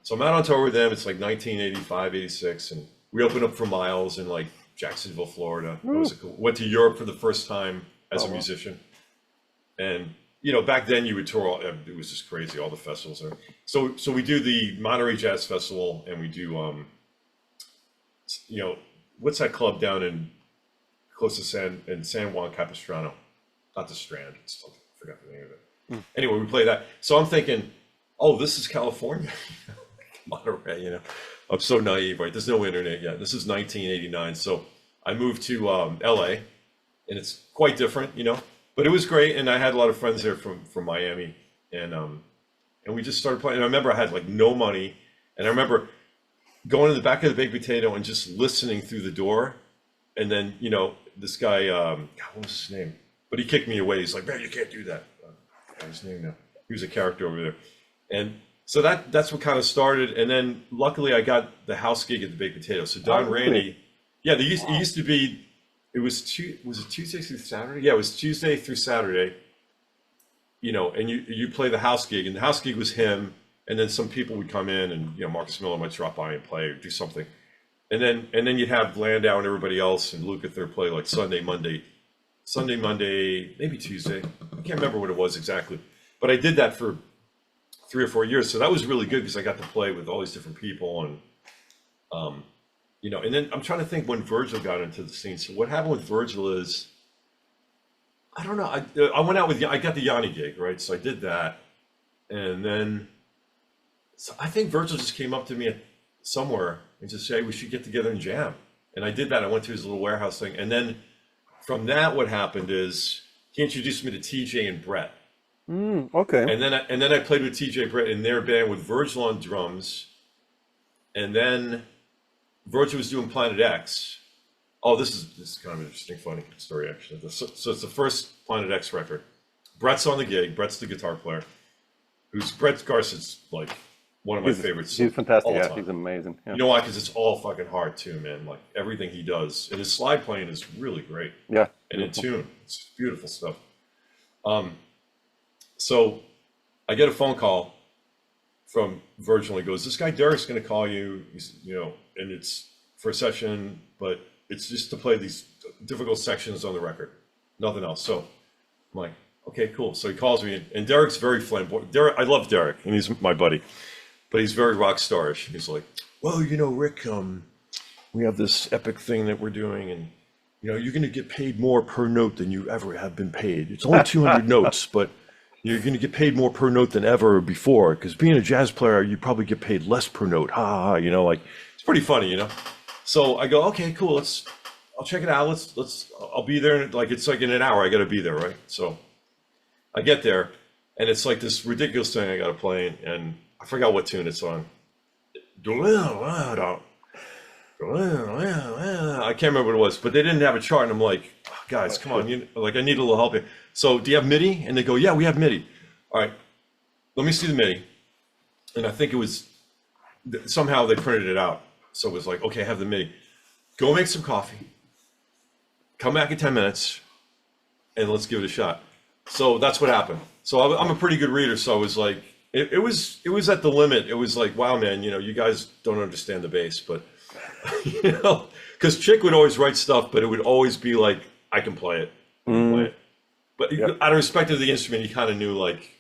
so I'm out on tour with them. It's like 1985, 86, and we opened up for Miles in like Jacksonville, Florida. Went to Europe for the first time as a musician, and back then you would tour. It was just crazy, all the festivals. So we do the Monterey Jazz Festival, and we do what's that club down in close to San Juan Capistrano, not the Strand. I forgot the name of it. Anyway, we play that. So I'm thinking, oh, this is California, Monterey. I'm so naive, right? There's no internet yet. This is 1989, so I moved to LA, and it's quite different, but it was great, and I had a lot of friends there from Miami, and we just started playing. And I remember I had like no money, and I remember going to the back of the Baked Potato and just listening through the door, and then this guy, God, what was his name? But he kicked me away. He's like, man, you can't do that. I forgot his name now. He was a character over there, and so that's what kind of started. And then luckily I got the house gig at the Baked Potato. So Don Randy, it used to be. Was it Tuesday through Saturday? Yeah, it was Tuesday through Saturday. And you play the house gig, and the house gig was him, and then some people would come in, and Marcus Miller might drop by and play or do something, and then you'd have Landau and everybody else and Luke Third play like Sunday, Monday, maybe Tuesday. I can't remember what it was exactly, but I did that for 3 or 4 years, so that was really good because I got to play with all these different people, and and then I'm trying to think when Virgil got into the scene. So what happened with Virgil is, I don't know. I went out I got the Yanni gig, right? So I did that, and then so I think Virgil just came up to me somewhere and just said, hey, we should get together and jam. And I did that. I went to his little warehouse thing, and then from that, what happened is he introduced me to TJ and Brett. Okay. And then I played with TJ Brett in their band with Virgil on drums, and then Virgil was doing Planet X. Oh, this is kind of an interesting, funny story, actually. So it's the first Planet X record. Brett's on the gig. Brett's the guitar player. Brett Garson's like one of my favorites. He's fantastic. Yeah, he's amazing. Yeah. You know why? Because it's all fucking hard too, man. Like everything he does, and his slide playing is really great. Yeah. And in tune, it's beautiful stuff. So I get a phone call from Virgil. He goes, "This guy Derek's going to call you. And it's for a session, but it's just to play these difficult sections on the record, nothing else." So I'm like, okay, cool. So he calls me, and Derek's very flamboyant. I love Derek, and he's my buddy, but he's very rock starish. He's like, well, Rick, we have this epic thing that we're doing, and you're going to get paid more per note than you ever have been paid. It's only 200 notes, but you're going to get paid more per note than ever before, because being a jazz player, you probably get paid less per note. Ha ha, like it's pretty funny, So I go, okay, cool. I'll check it out. I'll be there. Like it's like in an hour, I got to be there, right? So I get there, and it's like this ridiculous thing I got to play, and I forgot what tune it's on. I can't remember what it was, but they didn't have a chart, and I'm like, oh, guys, come on, like I need a little help here. So, do you have MIDI? And they go, yeah, we have MIDI. All right, let me see the MIDI. And I think it was somehow they printed it out, so it was like, okay, I have the MIDI. Go make some coffee. Come back in 10 minutes, and let's give it a shot. So that's what happened. So I'm a pretty good reader, so I was like, it was at the limit. It was like, wow, man, you guys don't understand the bass, but because Chick would always write stuff, but it would always be like, I can play it. Play it. But out of respect to the instrument, he kind of knew, like,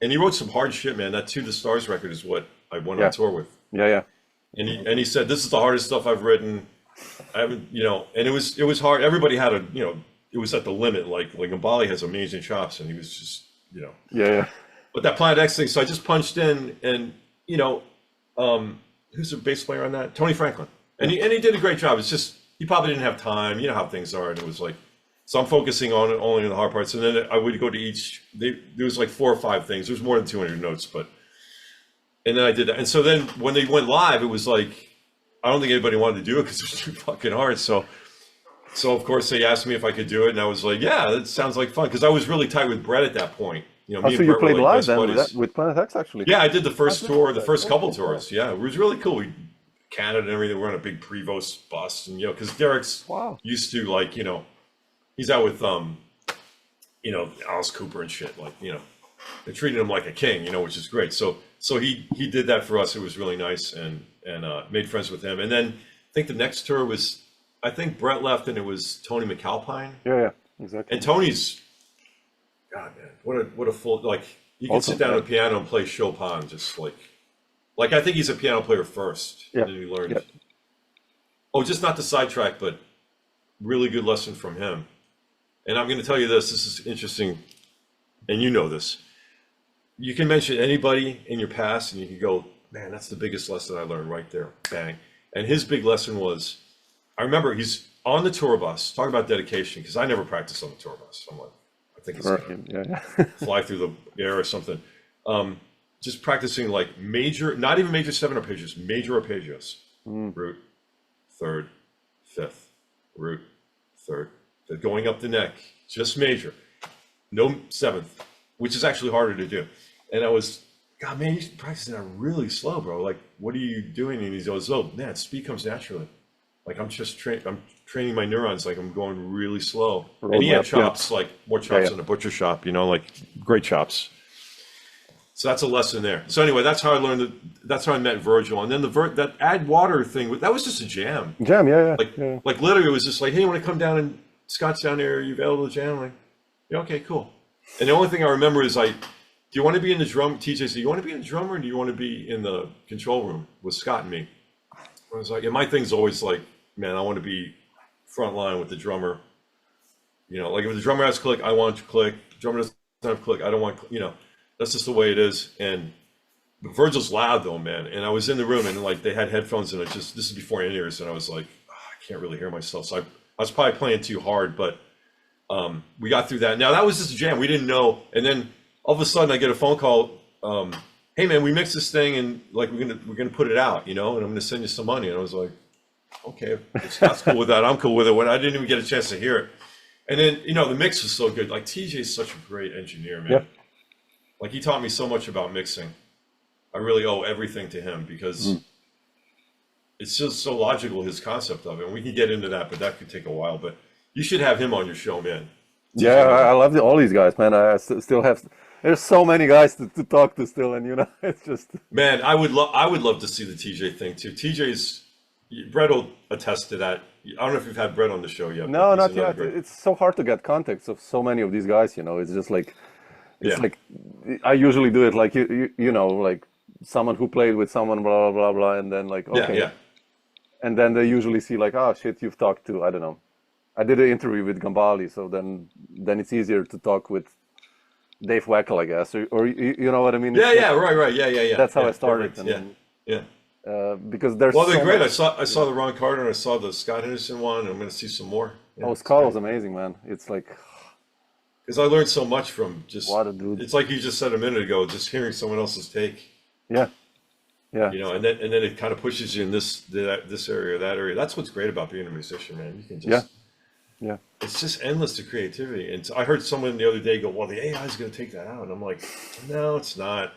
and he wrote some hard shit, man. That To the Stars record is what I went on tour with. Yeah. And he said, this is the hardest stuff I've written. I haven't, and it was hard. Everybody had it was at the limit. Like Gambale has amazing chops, and he was just, Yeah. But that Planet X thing, so I just punched in, and who's the bass player on that? Tony Franklin, and he did a great job. It's just he probably didn't have time. You know how things are, and it was like, so I'm focusing on only the hard parts, and then I would go to each. There was like 4 or 5 things. There's more than 200 notes, and then I did that. And so then when they went live, it was like, I don't think anybody wanted to do it because it was too fucking hard. So of course they asked me if I could do it, and I was like, yeah, that sounds like fun, because I was really tight with Brett at that point. Me so you played live then with Planet X, actually? Yeah, I did the first tour, the first couple tours. Yeah, it was really cool. We Canada and everything. We're on a big Prevost bus, and because Derek's used to, like, he's out with Alice Cooper and shit. Like, they treated him like a king, which is great. So he did that for us. It was really nice, and made friends with him. And then I think the next tour was, I think Brett left, and it was Tony McAlpine. Yeah, exactly. And Tony's, God, man, what a full, like, you can sit down at a piano and play Chopin, just like I think he's a piano player first. Yeah. And then he learned. Yeah. Oh, just not to sidetrack, but really good lesson from him. And I'm going to tell you this is interesting, and you know this. You can mention anybody in your past, and you can go, man, that's the biggest lesson I learned right there. Bang. And his big lesson was, I remember he's on the tour bus, talking about dedication, because I never practiced on the tour bus. I'm like, I think it's going to fly through the air or something. Just practicing like major, not even major 7 arpeggios, major arpeggios. Root, third, fifth, root, third, fifth, going up the neck, just major. No seventh, which is actually harder to do. And I was, God, man, you should practice that really slow, bro. Like, what are you doing? And he goes, oh, man, speed comes naturally. Like, I'm training my neurons, like I'm going really slow. And he had chops, like more chops than a butcher shop, like great chops. So that's a lesson there. So anyway, that's how I learned that's how I met Virgil. And then that add water thing, that was just a jam. Yeah. Like literally it was just like, hey, you want to come down, and Scott's down there, are you available to jam? I'm like, yeah, okay, cool. And the only thing I remember is do you want to be in the drum? TJ said, you want to be in the drum, or do you want to be in the control room with Scott and me? I was like, yeah, my thing's always like, man, I want to be front line with the drummer. Like if the drummer has click, I want to click. The drummer doesn't have click, I don't want, that's just the way it is. And Virgil's loud though, man. And I was in the room, and like they had headphones, and this is before in-ears, and I was like, I can't really hear myself. So I was probably playing too hard, but we got through that. Now that was just a jam. We didn't know. And then all of a sudden I get a phone call. Hey man, we mixed this thing, and like we're gonna put it out, and I'm gonna send you some money. And I was like, okay, if Scott's cool with that, I'm cool with it. When I didn't even get a chance to hear it. And then the mix was so good. Like TJ's such a great engineer, man. Yeah. Like he taught me so much about mixing. I really owe everything to him, because it's just so logical, his concept of it. And we can get into that, but that could take a while. But you should have him on your show, man. Yeah, I love all these guys, man. I still have. There's so many guys to talk to still, and it's just. Man, I would love to see the TJ thing too. Brett will attest to that. I don't know if you've had Brett on the show yet. No, not yet. It's so hard to get context of so many of these guys. It's just like, like I usually do it like like someone who played with someone, blah blah blah, and then like okay, and then they usually see like, oh shit, you've talked to, I don't know. I did an interview with Gambale, so then it's easier to talk with Dave Weckl, I guess, or you know what I mean? Right, yeah. That's how I started. Because there's they're great. Much. I saw the Ron Carter, and I saw the Scott Henderson one, and I'm going to see some more. Scott was amazing, man. It's like, because I learned so much from just. What a dude! It's like you just said a minute ago, just hearing someone else's take. Yeah. Yeah. you know, and then it kind of pushes you in this area or that area. That's what's great about being a musician, man. You can just Yeah. Yeah. it's just endless to creativity. And I heard someone the other day go, "Well, the AI is going to take that out," and I'm like, "No, it's not.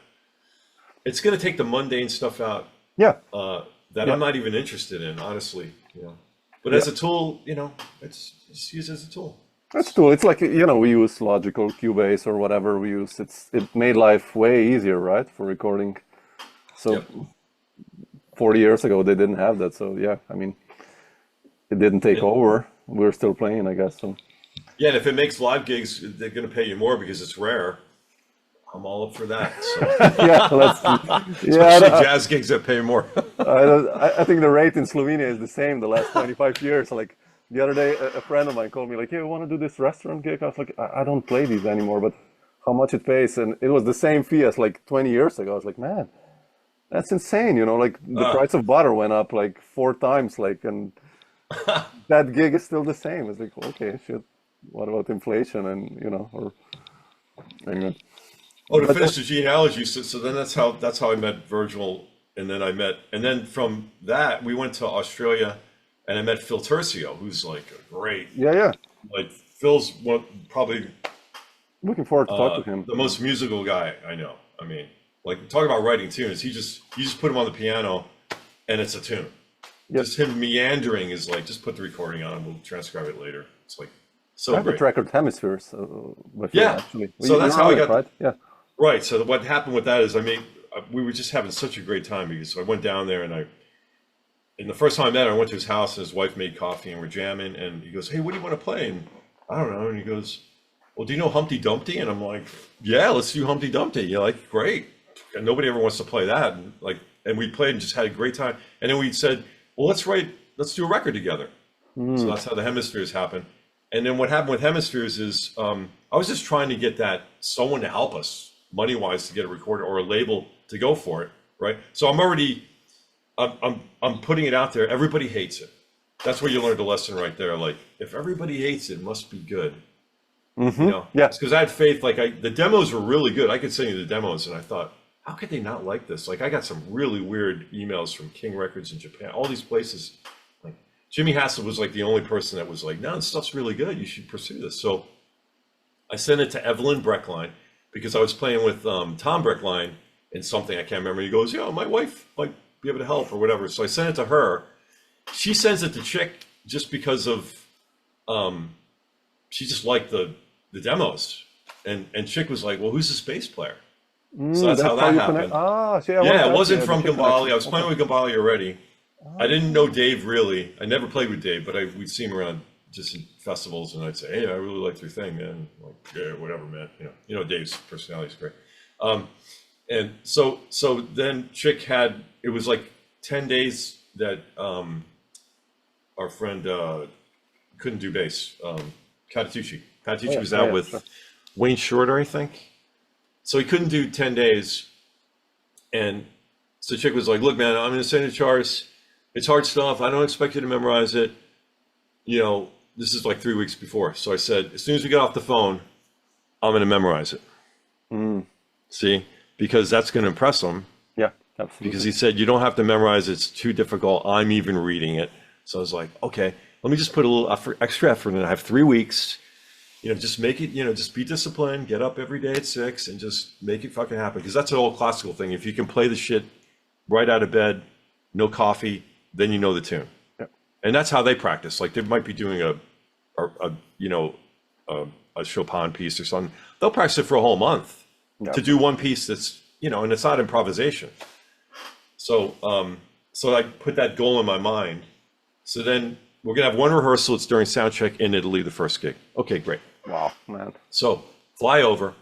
It's going to take the mundane stuff out Yeah. that Yeah. I'm not even interested in, honestly. You know, but Yeah. as a tool, you know, it's just used as a tool. That's cool. It's like, you know, we use Logical, Cubase or whatever we use. It made life way easier, right? For recording. So Yep. 40 years ago they didn't have that. So yeah, I mean, it didn't take over. We're still playing, I guess. So Yeah, and if it makes live gigs, they're going to pay you more because it's rare. I'm all up for that. So, yeah, especially jazz gigs that pay more. I think the rate in Slovenia is the same the last 25 years. Like the other day, a friend of mine called me like, "Hey, you want to do this restaurant gig?" I was like, I don't play these anymore, but how much it pays?" And it was the same fee as like 20 years ago. I was like, man, that's insane. You know, like the price of butter went up like 4 times, like, and that gig is still the same. It's like, okay, shit. What about inflation? And you know, or anyway. Oh, to finish the genealogy, so then that's how I met Virgil, and then from that we went to Australia, and I met Phil Tercio, who's like a great, Yeah. like Phil's probably Looking forward to talk to him. the most musical guy I know. I mean, like talk about writing tunes. You just put him on the piano, and it's a tune. Yep. Just him meandering is like, just put the recording on, we'll transcribe it later. It's like so I have great. the record Hemispheres. With Yeah. you, actually. So that's how I got. right? Yeah. Right. So what happened with that is, I mean, we were just having such a great time because I went down there and the first time I met him, I went to his house and his wife made coffee and we're jamming and he goes, "Hey, what do you want to play?" And I don't know. And he goes, "Well, do you know Humpty Dumpty?" And I'm like, "Yeah, let's do Humpty Dumpty." You're like, "Great." And nobody ever wants to play that. And we played and just had a great time. And then we said, "Well, let's do a record together." So that's how the Hemispheres happened. And then what happened with Hemispheres is I was just trying to get someone to help us money-wise to get a recorder or a label to go for it, right? So I'm putting it out there. Everybody hates it. That's where you learned a lesson right there. Like, if everybody hates it, it must be good. You know? Yeah. Because I had faith. Like, the demos were really good. I could send you the demos, and I thought, how could they not like this? Like, I got some really weird emails from King Records in Japan, all these places. Like, Jimmy Hassel was like the only person that was like, "No, this stuff's really good. You should pursue this." So I sent it to Evelyn Breckline because I was playing with Tom Breckline in something I can't remember. He goes, "Yeah, my wife might be able to help or whatever." So I sent it to her. She sends it to Chick just because of she just liked the demos, and Chick was like, "Well, who's the bass player?" So that's how that you happened. See, Yeah, it wasn't from Gambale. I was playing with Gambale already. I didn't know Dave really. I never played with Dave, but we'd see him around just in festivals, and I'd say, "Hey, I really liked your thing, man." Like, "Yeah, whatever, man." You know, Dave's personality is great. And so then Chick it was like 10 days that our friend couldn't do bass. Patitucci was out with Wayne Shorter, I think. So he couldn't do 10 days. And so Chick was like, "Look, man, I'm going to send you charts. It's hard stuff. I don't expect you to memorize it. You know, this is like 3 weeks before." So I said, as soon as we get off the phone, I'm going to memorize it. See, because that's going to impress him. Yeah, absolutely. Because he said, "You don't have to memorize it. It's too difficult. I'm even reading it." So I was like, okay, let me just put a little extra effort in. I have 3 weeks. You know, just make it, just be disciplined, get up every day at 6 and just make it fucking happen. Because that's an old classical thing. If you can play the shit right out of bed, no coffee, then you know the tune. Yep. And that's how they practice. Like, they might be doing a Chopin piece or something. They'll practice it for a whole month to do one piece that's, and it's not improvisation. So I put that goal in my mind. So then we're gonna have one rehearsal. It's during sound check in Italy, the first gig. Okay, great. Wow, man. So fly over,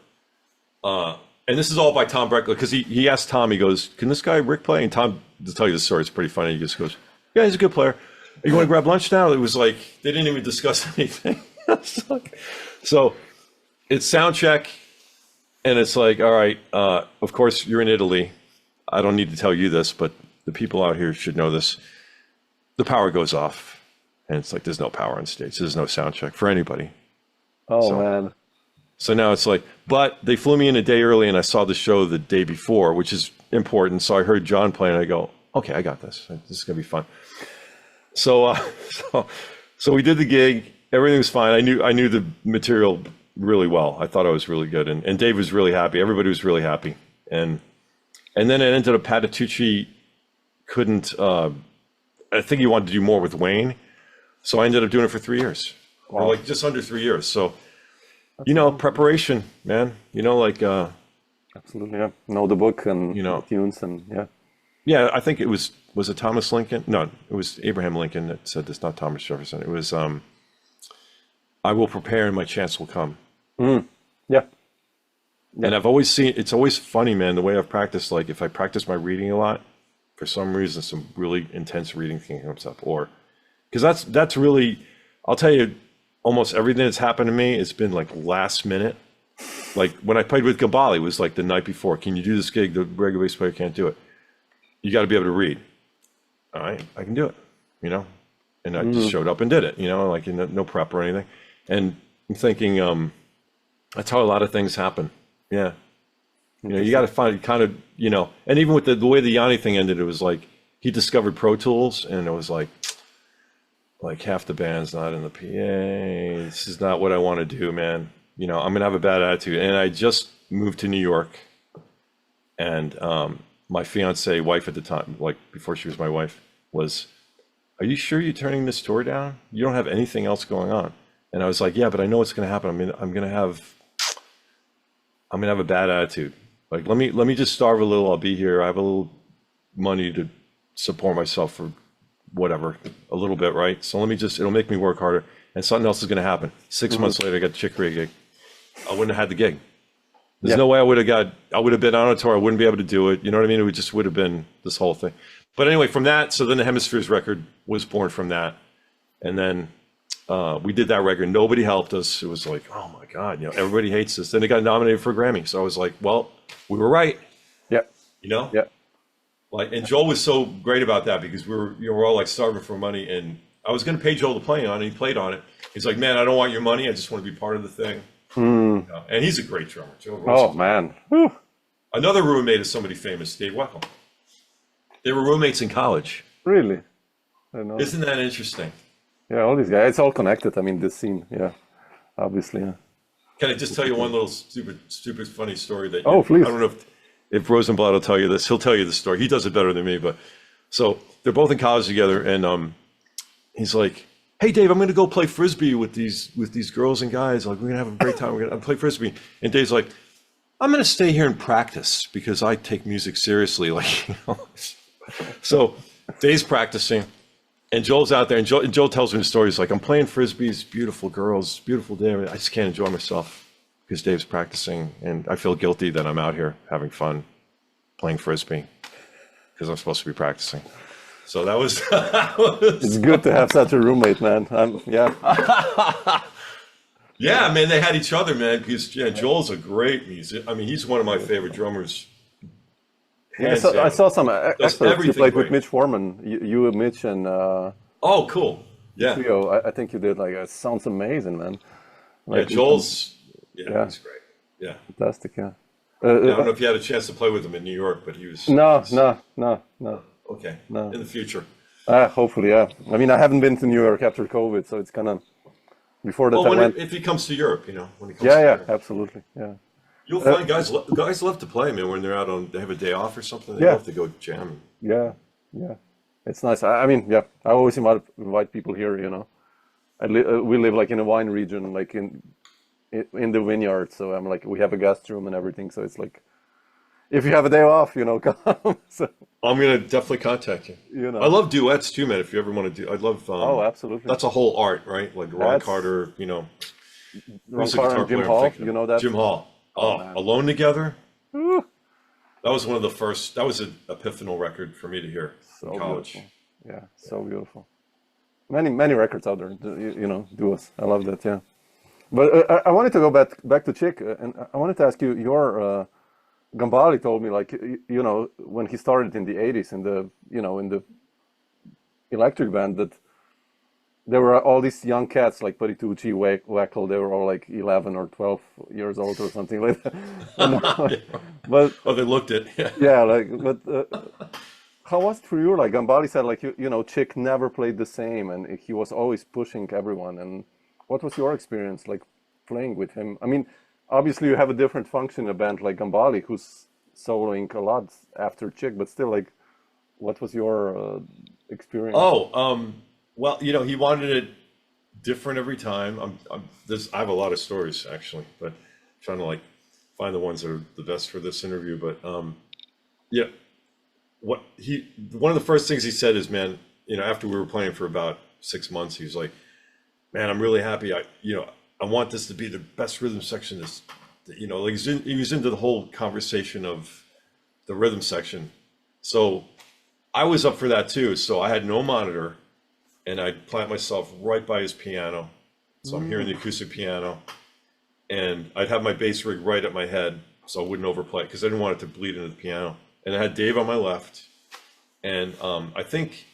and this is all by Tom Breckler, because he asked Tom, he goes, "Can this guy Rick play?" And Tom, to tell you the story, it's pretty funny. He just goes, "Yeah, he's a good player. You want to grab lunch now?" It was like they didn't even discuss anything. So it's sound check, and it's like, all right, of course you're in Italy. I don't need to tell you this, but the people out here should know this. The power goes off, and it's like there's no power on stage. There's no sound check for anybody. Oh, man. So now it's like, but they flew me in a day early, and I saw the show the day before, which is important. So I heard John playing, and I go, okay, I got this. This is gonna be fun. So, so we did the gig. Everything was fine. I knew the material really well. I thought I was really good, and Dave was really happy. Everybody was really happy, and then it ended up Patitucci couldn't. I think he wanted to do more with Wayne, so I ended up doing it for 3 years, or like just under 3 years. So, preparation, man. Absolutely, yeah. Know the book and tunes and yeah. Yeah, I think it was it Thomas Lincoln? No, it was Abraham Lincoln that said this, not Thomas Jefferson. It was I will prepare and my chance will come. Yeah. And I've always seen, it's always funny, man, the way I've practiced, like if I practice my reading a lot, for some reason, some really intense reading thing comes up, or, because that's really, I'll tell you, almost everything that's happened to me, it's been like last minute. Like when I played with Gambale, it was like the night before, can you do this gig? The regular bass player can't do it. You got to be able to read. All right, I can do it, and I just showed up and did it, like no prep or anything. And I'm thinking, that's how a lot of things happen. Yeah. You got to find kind of, and even with the way the Yanni thing ended, it was like he discovered Pro Tools, and it was like half the band's not in the PA. This is not what I want to do, man. I'm going to have a bad attitude. And I just moved to New York, and my fiance wife at the time, like before she was my wife, was, are you sure you're turning this tour down? You don't have anything else going on. And I was like, yeah, but I know what's going to happen. I'm going to have a bad attitude. Like, let me just starve a little. I'll be here. I have a little money to support myself for whatever, a little bit, right? So it'll make me work harder, and something else is going to happen. 6 months later, I got the Chick Corea gig. I wouldn't have had the gig. There's no way I would have been on a tour. I wouldn't be able to do it. You know what I mean? It just would have been this whole thing. But anyway, from that, so then the Hemispheres record was born from that. And then we did that record. Nobody helped us. It was like, oh my God, everybody hates this. Then it got nominated for a Grammy. So I was like, well, we were right. Yeah. Yeah. Like, and Joel was so great about that, because we were all like starving for money, and I was going to pay Joel to play on it. He played on it. He's like, man, I don't want your money. I just want to be part of the thing. And he's a great drummer. Oh man. Whew. Another roommate is somebody famous, Dave Weckl. They were roommates in college. Really? I know. Isn't that interesting? Yeah, all these guys, it's all connected. I mean, this scene, yeah, obviously. Yeah. Can I just tell you one little stupid funny story that please. I don't know if Rosenblatt will tell you this. He'll tell you the story. He does it better than me, but so they're both in college together, and he's like, hey Dave, I'm gonna go play Frisbee with these girls and guys. Like, we're gonna have a great time. We're gonna play Frisbee. And Dave's like, I'm gonna stay here and practice because I take music seriously. Like, So Dave's practicing, and Joel's out there, and Joel tells me the story. He's like, I'm playing Frisbees, beautiful girls, beautiful day. I just can't enjoy myself because Dave's practicing, and I feel guilty that I'm out here having fun playing Frisbee because I'm supposed to be practicing. So that was, it's good to have such a roommate, man. Yeah, man, they had each other, man, because Joel's a great musician. I mean, he's one of my favorite drummers. I saw some excerpts you played with Mitch Foreman. You Mitch, and oh, cool. Yeah. Trio. I think you did. Like, it sounds amazing, man. Like, yeah, Joel's, he's great. Yeah. Fantastic, yeah. I don't know if you had a chance to play with him in New York, but he was... No. Okay, no. In the future. Hopefully, yeah. I mean, I haven't been to New York after COVID, so it's kind of... Before that, if he comes to Europe, when he comes to yeah, Europe. absolutely, yeah. You'll find guys love to play, man, when they're out they have a day off or something. They love to go jam. Yeah. It's nice. I mean, yeah, I always invite people here, we live like in a wine region, like in the vineyard. So I'm like, we have a guest room and everything. So it's like, if you have a day off, come. So, I'm going to definitely contact you. I love duets too, man. If you ever want to do, I love, absolutely. That's a whole art, right? Like Ron Carter, Ron Carter and Jim Hall, that? Jim Hall. Alone Together. Ooh. That was one of the first. That was an epiphanal record for me to hear in college. Beautiful. Yeah, so beautiful. Many records out there. Duos. I love that. Yeah, but I wanted to go back to Chick, and I wanted to ask you. Your Gambale told me, like, when he started in the '80s in the in the electric band, that there were all these young cats like Patitucci, Wackel. They were all like 11 or 12 years old or something like that. And, but Oh, they looked it. Yeah. yeah, like, but how was it for you? Like Gambale said, like you know, Chick never played the same, and he was always pushing everyone. And what was your experience like playing with him? I mean, obviously you have a different function in a band like Gambale, who's soloing a lot after Chick, but still, like, what was your experience? Oh, well, you know, he wanted it different every time. I have a lot of stories actually, but I'm trying to like find the ones that are the best for this interview. But yeah, one of the first things he said is, man, you know, after we were playing for about 6 months, he was like, man, I'm really happy. I want this to be the best rhythm section. You know, like he was into the whole conversation of the rhythm section. So I was up for that too. So I had no monitor, and I'd plant myself right by his piano. So I'm hearing the acoustic piano, and I'd have my bass rig right at my head so I wouldn't overplay because I didn't want it to bleed into the piano. And I had Dave on my left, and I think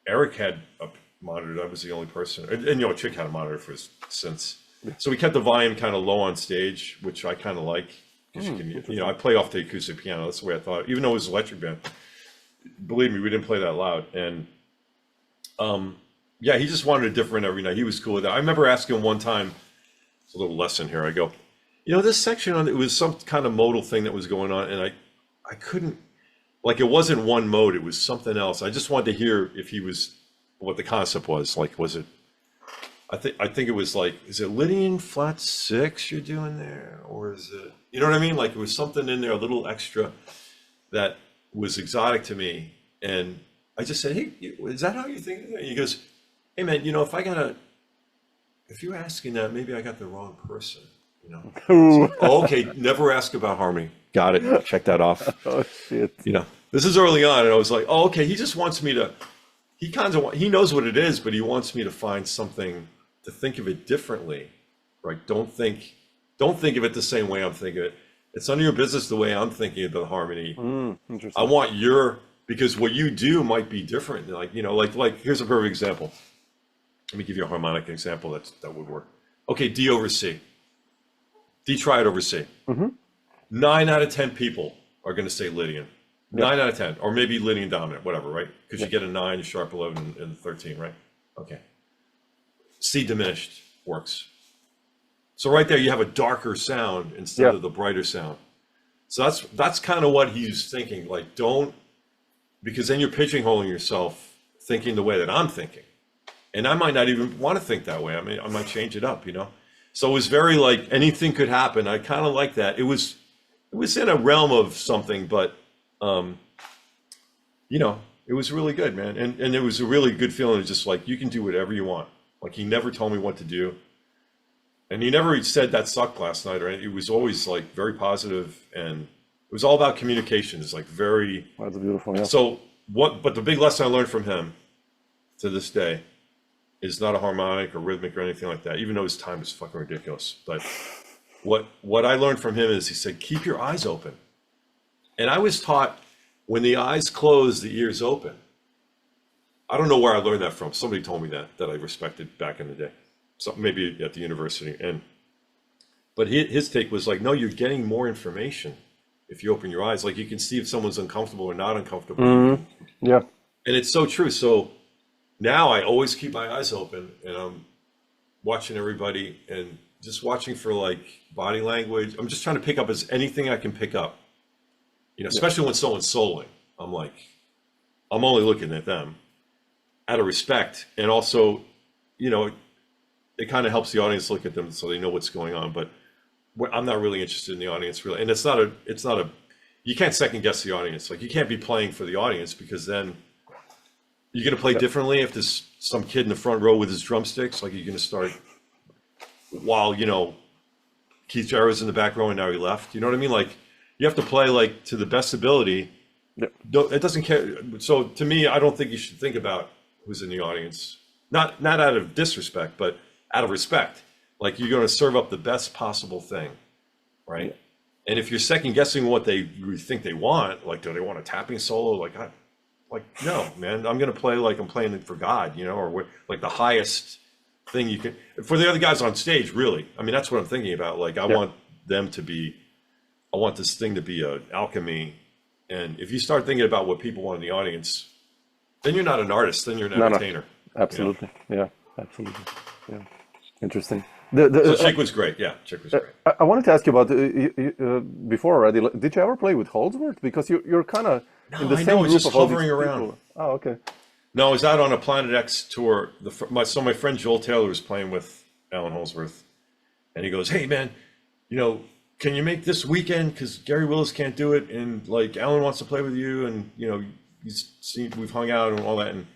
Eric had a monitor. I was the only person, and you know, Chick had a monitor for his synths. So we kept the volume kind of low on stage, which I kind of like because you know, I play off the acoustic piano. That's the way I thought, even though it was an electric band. Believe me, we didn't play that loud. And yeah, he just wanted it different every night. He was cool with that. I remember asking him one time, it's a little lesson here. I go, you know, this section on it was some kind of modal thing that was going on, and I couldn't, like, it wasn't one mode, it was something else. I just wanted to hear if he was, what the concept was. Like, was it, I think it was like, is it Lydian flat 6 you're doing there? Or is it, you know what I mean? Like, it was something in there, a little extra that was exotic to me. And I just said, hey, is that how you think of it? And he goes, hey man, you know, if you're asking that, maybe I got the wrong person, you know? So, oh, okay, never ask about harmony. Got it, check that off. Oh shit! You know, this is early on, and I was like, oh, okay, he just wants me to, he knows what it is, but he wants me to find something to think of it differently, right? Don't think of it the same way I'm thinking it. It's none of your business the way I'm thinking of the harmony. Interesting. I want because what you do might be different. Like, you know, like here's a perfect example. Let me give you a harmonic example that would work. Okay, D over C. D triad over C. 9 out of 10 people are going to say Lydian. 9 out of 10, or maybe Lydian dominant, whatever, right? Because you get a 9, a sharp 11, and 13, right? Okay. C diminished works. So right there, you have a darker sound instead of the brighter sound. So that's kind of what he's thinking. Like, because then you're pigeonholing yourself thinking the way that I'm thinking. And I might not even want to think that way. I mean, I might change it up, you know? So it was very like anything could happen. I kind of like that. It was in a realm of something, but, you know, it was really good, man. And it was a really good feeling. It's just like, you can do whatever you want. Like, he never told me what to do. And he never said that sucked last night, or anything. It was always like very positive, and it was all about communication. It's like very. That's beautiful. Yeah. So but the big lesson I learned from him to this day is not a harmonic or rhythmic or anything like that, even though his time is fucking ridiculous. But what I learned from him is he said, keep your eyes open. And I was taught when the eyes close, the ears open. I don't know where I learned that from. Somebody told me that I respected back in the day. So maybe at the university. But his take was like, no, you're getting more information if you open your eyes. Like, you can see if someone's uncomfortable or not uncomfortable. Yeah. And it's so true. So now I always keep my eyes open, and I'm watching everybody and just watching for like body language. I'm just trying to pick up anything I can pick up, you know, especially when someone's soloing. I'm like, I'm only looking at them out of respect. And also, you know, it kind of helps the audience look at them so they know what's going on. But I'm not really interested in the audience, really. And it's not a, you can't second guess the audience. Like, you can't be playing for the audience, because then you're going to play differently if there's some kid in the front row with his drumsticks. Like, you're going to start while, you know, Keith Jarrett's in the back row and now he left. You know what I mean? Like, you have to play like to the best ability. It doesn't care. So to me, I don't think you should think about who's in the audience. Not out of disrespect, but out of respect. Like, you're going to serve up the best possible thing, right? Yeah. And if you're second guessing what you think they want, like, do they want a tapping solo? Like, Like, no, man, I'm going to play like I'm playing it for God, you know, or like the highest thing you can, for the other guys on stage, really. I mean, that's what I'm thinking about. Like, I want them to be, I want this thing to be an alchemy. And if you start thinking about what people want in the audience, then you're not an artist, then you're an entertainer. Absolutely. You know? Yeah, absolutely. Yeah. Interesting. So Chick was great. Yeah, Chick was great. I wanted to ask you about before already. Did you ever play with Holdsworth? Because you're kind of in the same group just of all these hovering around. people. Oh, okay. No, I was out on a Planet X tour. My friend Joel Taylor was playing with Alan Holdsworth, and he goes, "Hey, man, you know, can you make this weekend? Because Gary Willis can't do it, and like Alan wants to play with you, and you know, we've hung out and all that." And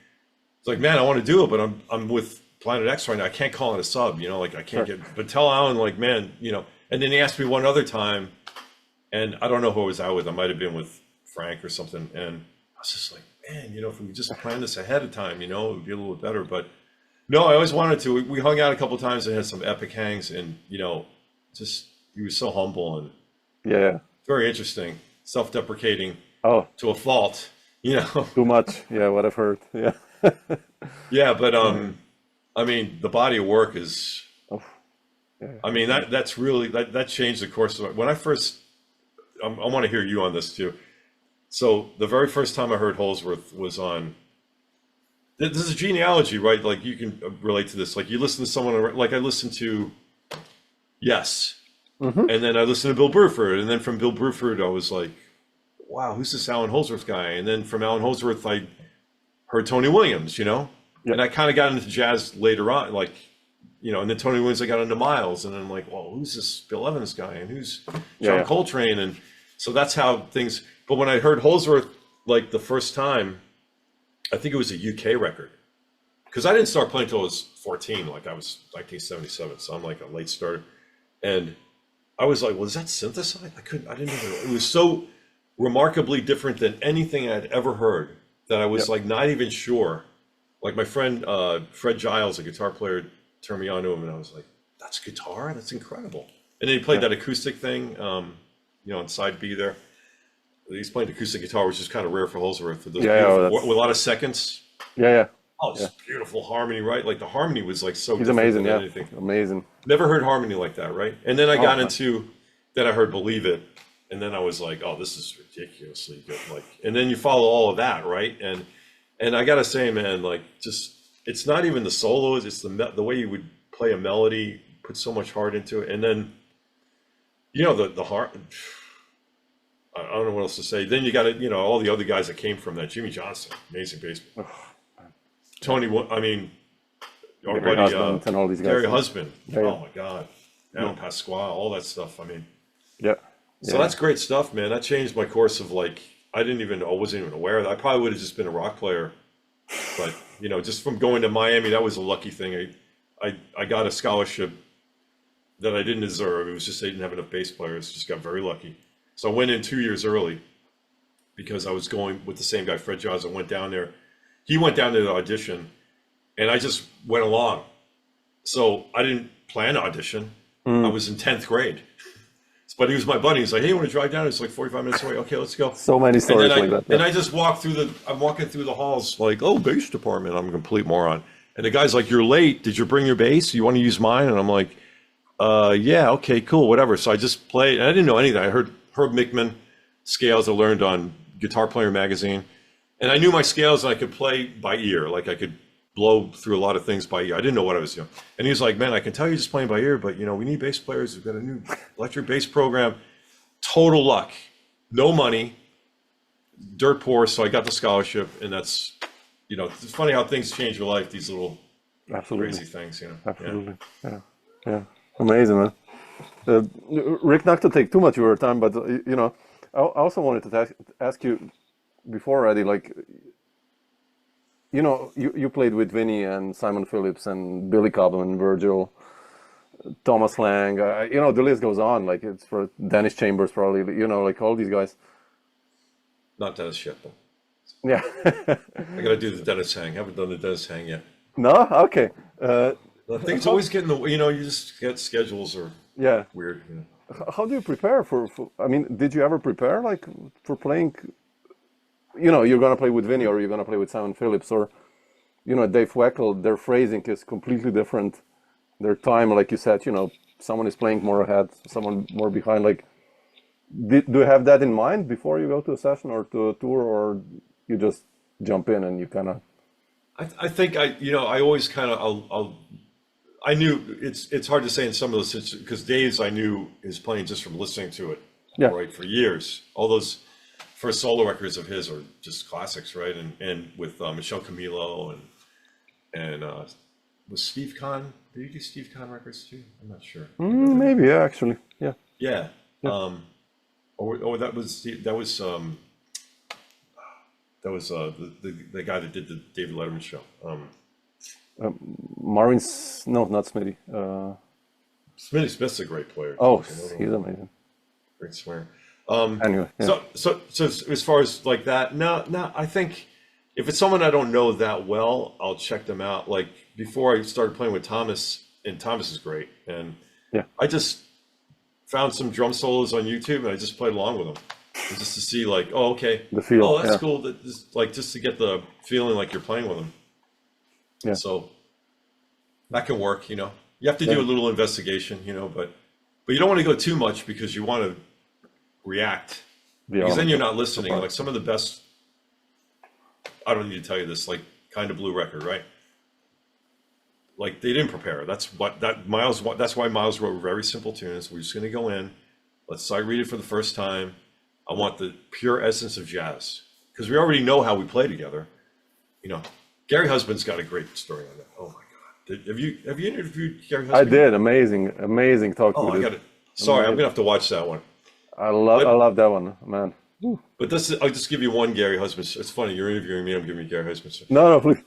it's like, man, I want to do it, but I'm with Planet X right now. I can't call it a sub, you know, like I can't but tell Alan, like, man, you know. And then he asked me one other time, and I don't know who I was out with. I might have been with Frank or something, and I was just like, man, you know, if we just planned this ahead of time, you know, it would be a little bit better. But no, I always wanted to. We hung out a couple of times and had some epic hangs, and you know, just he was so humble and very interesting, self-deprecating to a fault, you know. Too much, yeah. What I've heard, yeah. Yeah, but I mean, the body of work is. I mean, that's really that changed the course of it. When I first, I want to hear you on this too. So the very first time I heard Holdsworth was on. This is a genealogy, right? Like you can relate to this. Like you listen to someone, like I listened to, Yes, and then I listened to Bill Bruford, and then from Bill Bruford I was like, wow, who's this Alan Holdsworth guy? And then from Alan Holdsworth I heard Tony Williams, you know, and I kind of got into jazz later on, like. You know, and then Tony Williams, I got into Miles, and I'm like, well, who's this Bill Evans guy, and who's John Coltrane, and so that's how things. But when I heard Holdsworth, like the first time, I think it was a UK record, because I didn't start playing until I was 14, like I was 1977, so I'm like a late starter, and I was like, well, is that synthesized? I didn't know. It was so remarkably different than anything I'd ever heard that I was like not even sure. Like my friend Fred Giles, a guitar player, turned me on to him, and I was like, that's guitar? That's incredible. And then he played that acoustic thing, you know, on side B there. He's playing acoustic guitar, which is kind of rare for Holdsworth. With a lot of seconds. Oh, it's beautiful harmony, right? Like the harmony was like so. He's amazing, anything. Amazing. Never heard harmony like that, right? And then I got into, then I heard Believe It, and then I was like, oh, this is ridiculously good. Like, and then you follow all of that, right? And I gotta say, man, like just. It's not even the solos, it's the way you would play a melody, put so much heart into it. And then, you know, the heart, I don't know what else to say. Then you got you know, all the other guys that came from that. Jimmy Johnson, amazing bass. Tony, I mean, our buddy, and all these guys. Gary Husband. Oh my God. Alan Pasquale, all that stuff. I mean, so that's great stuff, man. That changed my course of like, I wasn't even aware of that. I probably would have just been a rock player. But, you know, just from going to Miami, that was a lucky thing. I got a scholarship that I didn't deserve. It was just they didn't have enough bass players. Just got very lucky. So I went in 2 years early because I was going with the same guy, Fred Jaws. I went down there. He went down to the audition, and I just went along. So I didn't plan to audition. I was in 10th grade. But he was my buddy. He's like, hey, you want to drive down? It's like 45 minutes away. Okay, let's go. So many stories like that. And I just walk through I'm walking through the halls like, oh, bass department. I'm a complete moron. And the guy's like, you're late. Did you bring your bass? You want to use mine? And I'm like, yeah, okay, cool, whatever. So I just played. And I didn't know anything. I heard Herb Mickman scales I learned on Guitar Player magazine. And I knew my scales and I could play by ear. Like I could blow through a lot of things by ear. I didn't know what I was doing. And he was like, man, I can tell you're just playing by ear, but you know, we need bass players. We've got a new electric bass program. Total luck, no money, dirt poor. So I got the scholarship, and that's, you know, it's funny how things change your life. These little crazy things, you know. Absolutely, yeah, amazing, man. Rick, not to take too much of your time, but you know, I also wanted to ask you before already, like, you know, you played with Vinny and Simon Phillips and Billy Cobham and Virgil. Thomas Lang, you know, the list goes on. Like it's for Dennis Chambers, probably. You know, like all these guys. Not Dennis Shepard. Yeah. I got to do the Dennis Hang. Haven't done the Dennis Hang yet. No, okay. I think it's always getting the. You know, you just get schedules or weird. You know. How do you prepare for? I mean, did you ever prepare like for playing you know, you're gonna play with Vinny or you're gonna play with Simon Phillips or, you know, Dave Weckl, their phrasing is completely different. Their time, like you said, you know, someone is playing more ahead, someone more behind. Like, do you have that in mind before you go to a session or to a tour, or you just jump in and you kind of? I think I always kind of, I knew it's hard to say in some of those situations because Dave's I knew his playing just from listening to it, Yeah. right, for years. All those first solo records of his are just classics, right? And with Michelle Camilo and was Steve Kahn? Did he do Steve Kahn records too? I'm not sure. Maybe, yeah, actually, yeah. Yeah. Yeah. Or that was the guy that did the David Letterman show. Marvin's, no, not Smitty. Smitty Smith's a great player. Oh, he's amazing. Great swear. Anyway, yeah. So as far as like that, no, I think if it's someone I don't know that well, I'll check them out. Like before I started playing with Thomas, and Thomas is great, and Yeah. I just found some drum solos on YouTube and I just played along with them, and just to see like, oh, okay, The feel, oh, that's yeah. cool. Just to get the feeling like you're playing with them. Yeah. So that can work, you know. You have to do Yeah. a little investigation, you know, but you don't want to go too much because you want to react. Because then you're not listening. Like some of the best, I don't need to tell you this, like Kind of Blue record, right? Like they didn't prepare. That's why Miles wrote very simple tunes. We're just going to go in. Let's sight read it for the first time. I want the pure essence of jazz because we already know how we play together. You know, Gary Husband's got a great story on that. Oh my God. Have you interviewed Gary Husband? I did. Amazing talking Oh, with I you. got it. Sorry, I'm going to have to watch that one. I love that one, man. But I'll just give you one Gary Husband. It's funny, you're interviewing me, I'm giving you Gary Husband. No, please.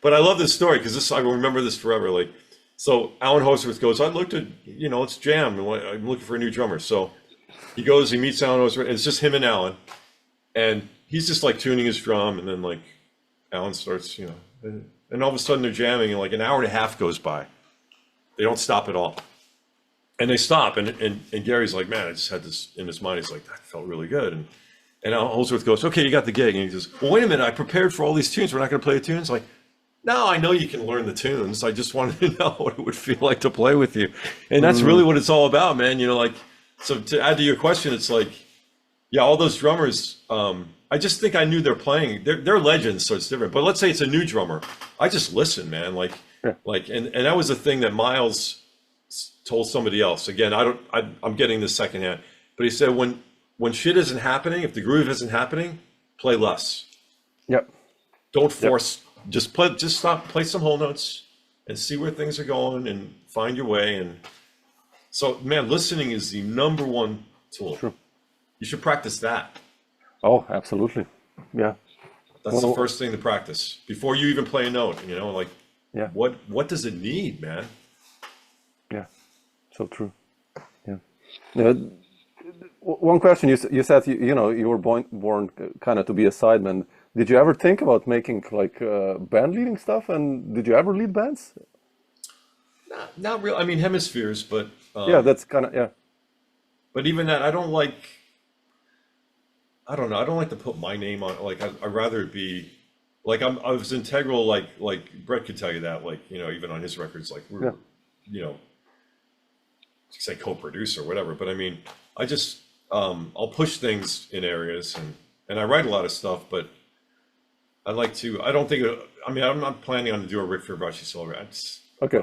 But I love this story because I will remember this forever. Like, so Alan Hoseworth goes, I looked at, you know, let's jam. And I'm looking for a new drummer. So he goes, he meets Alan Hoseworth, and it's just him and Alan. And he's just like tuning his drum. And then like Alan starts, you know, and all of a sudden they're jamming and like an hour and a half goes by. They don't stop at all. And they stop. And Gary's like, man, I just had this in his mind. He's like, that felt really good. And Alan Holdsworth goes, okay, you got the gig. And he goes, well, wait a minute, I prepared for all these tunes. We're not going to play the tunes? Like, no, I know you can learn the tunes. I just wanted to know what it would feel like to play with you. And that's really what it's all about, man. You know, like, so to add to your question, it's like, yeah, all those drummers, I just think I knew they're playing. They're legends, so it's different. But let's say it's a new drummer. I just listen, man. Like, and that was the thing that Miles told somebody else. Again, I'm getting this secondhand. But he said, when shit isn't happening, if the groove isn't happening, play less. Yep. Don't force. Just stop. Play some whole notes and see where things are going and find your way. And so, man, listening is the number one tool. True. You should practice that. Oh, absolutely. Yeah. That's the first thing to practice before you even play a note. You know, like, Yeah. What does it need, man? Yeah. So true. Yeah. One question, you said you know you were born kind of to be a sideman. Did you ever think about making like band leading stuff? And did you ever lead bands? Not real. I mean, hemispheres, but Yeah, that's kind of, yeah. But even that, I don't like. I don't know. I don't like to put my name on. Like, I'd rather it be like I was integral. Like Brett could tell you that. Like, you know, even on his records, like we're, you know, say co-producer or whatever. But I mean, I just I'll push things in areas and I write a lot of stuff, but I like to. I don't think. I mean, I'm not planning on to do a Ric Fierabracci solo. Okay.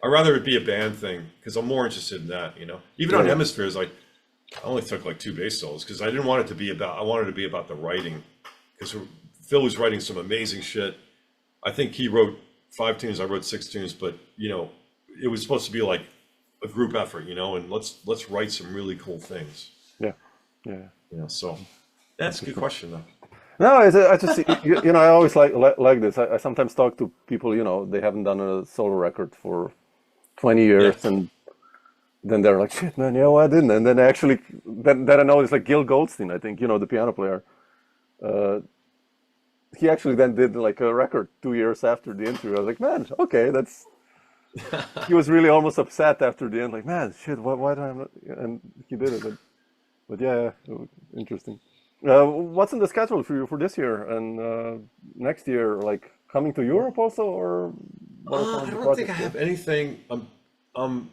I'd rather it be a band thing because I'm more interested in that. You know, even on Hemispheres, I only took like 2 bass solos because I didn't want it to be about. I wanted it to be about the writing because Phil was writing some amazing shit. I think he wrote 5 tunes. I wrote 6 tunes, but you know, it was supposed to be like a group effort. You know, and let's write some really cool things. Yeah. Yeah. You know, so that's a good question though. No, I just you know I always like this. I sometimes talk to people, you know, they haven't done a solo record for 20 years, and then they're like, shit, man, you know, I didn't. And then actually, then I know it's like Gil Goldstein, I think, you know, the piano player. He actually then did like a record 2 years after the interview. I was like, man, okay, that's. He was really almost upset after the end, like, man, shit, why did I not? And he did it, but yeah, interesting. What's in the schedule for you for this year and next year? Like coming to Europe also, or what are some of I the don't think I projects? have anything. Um,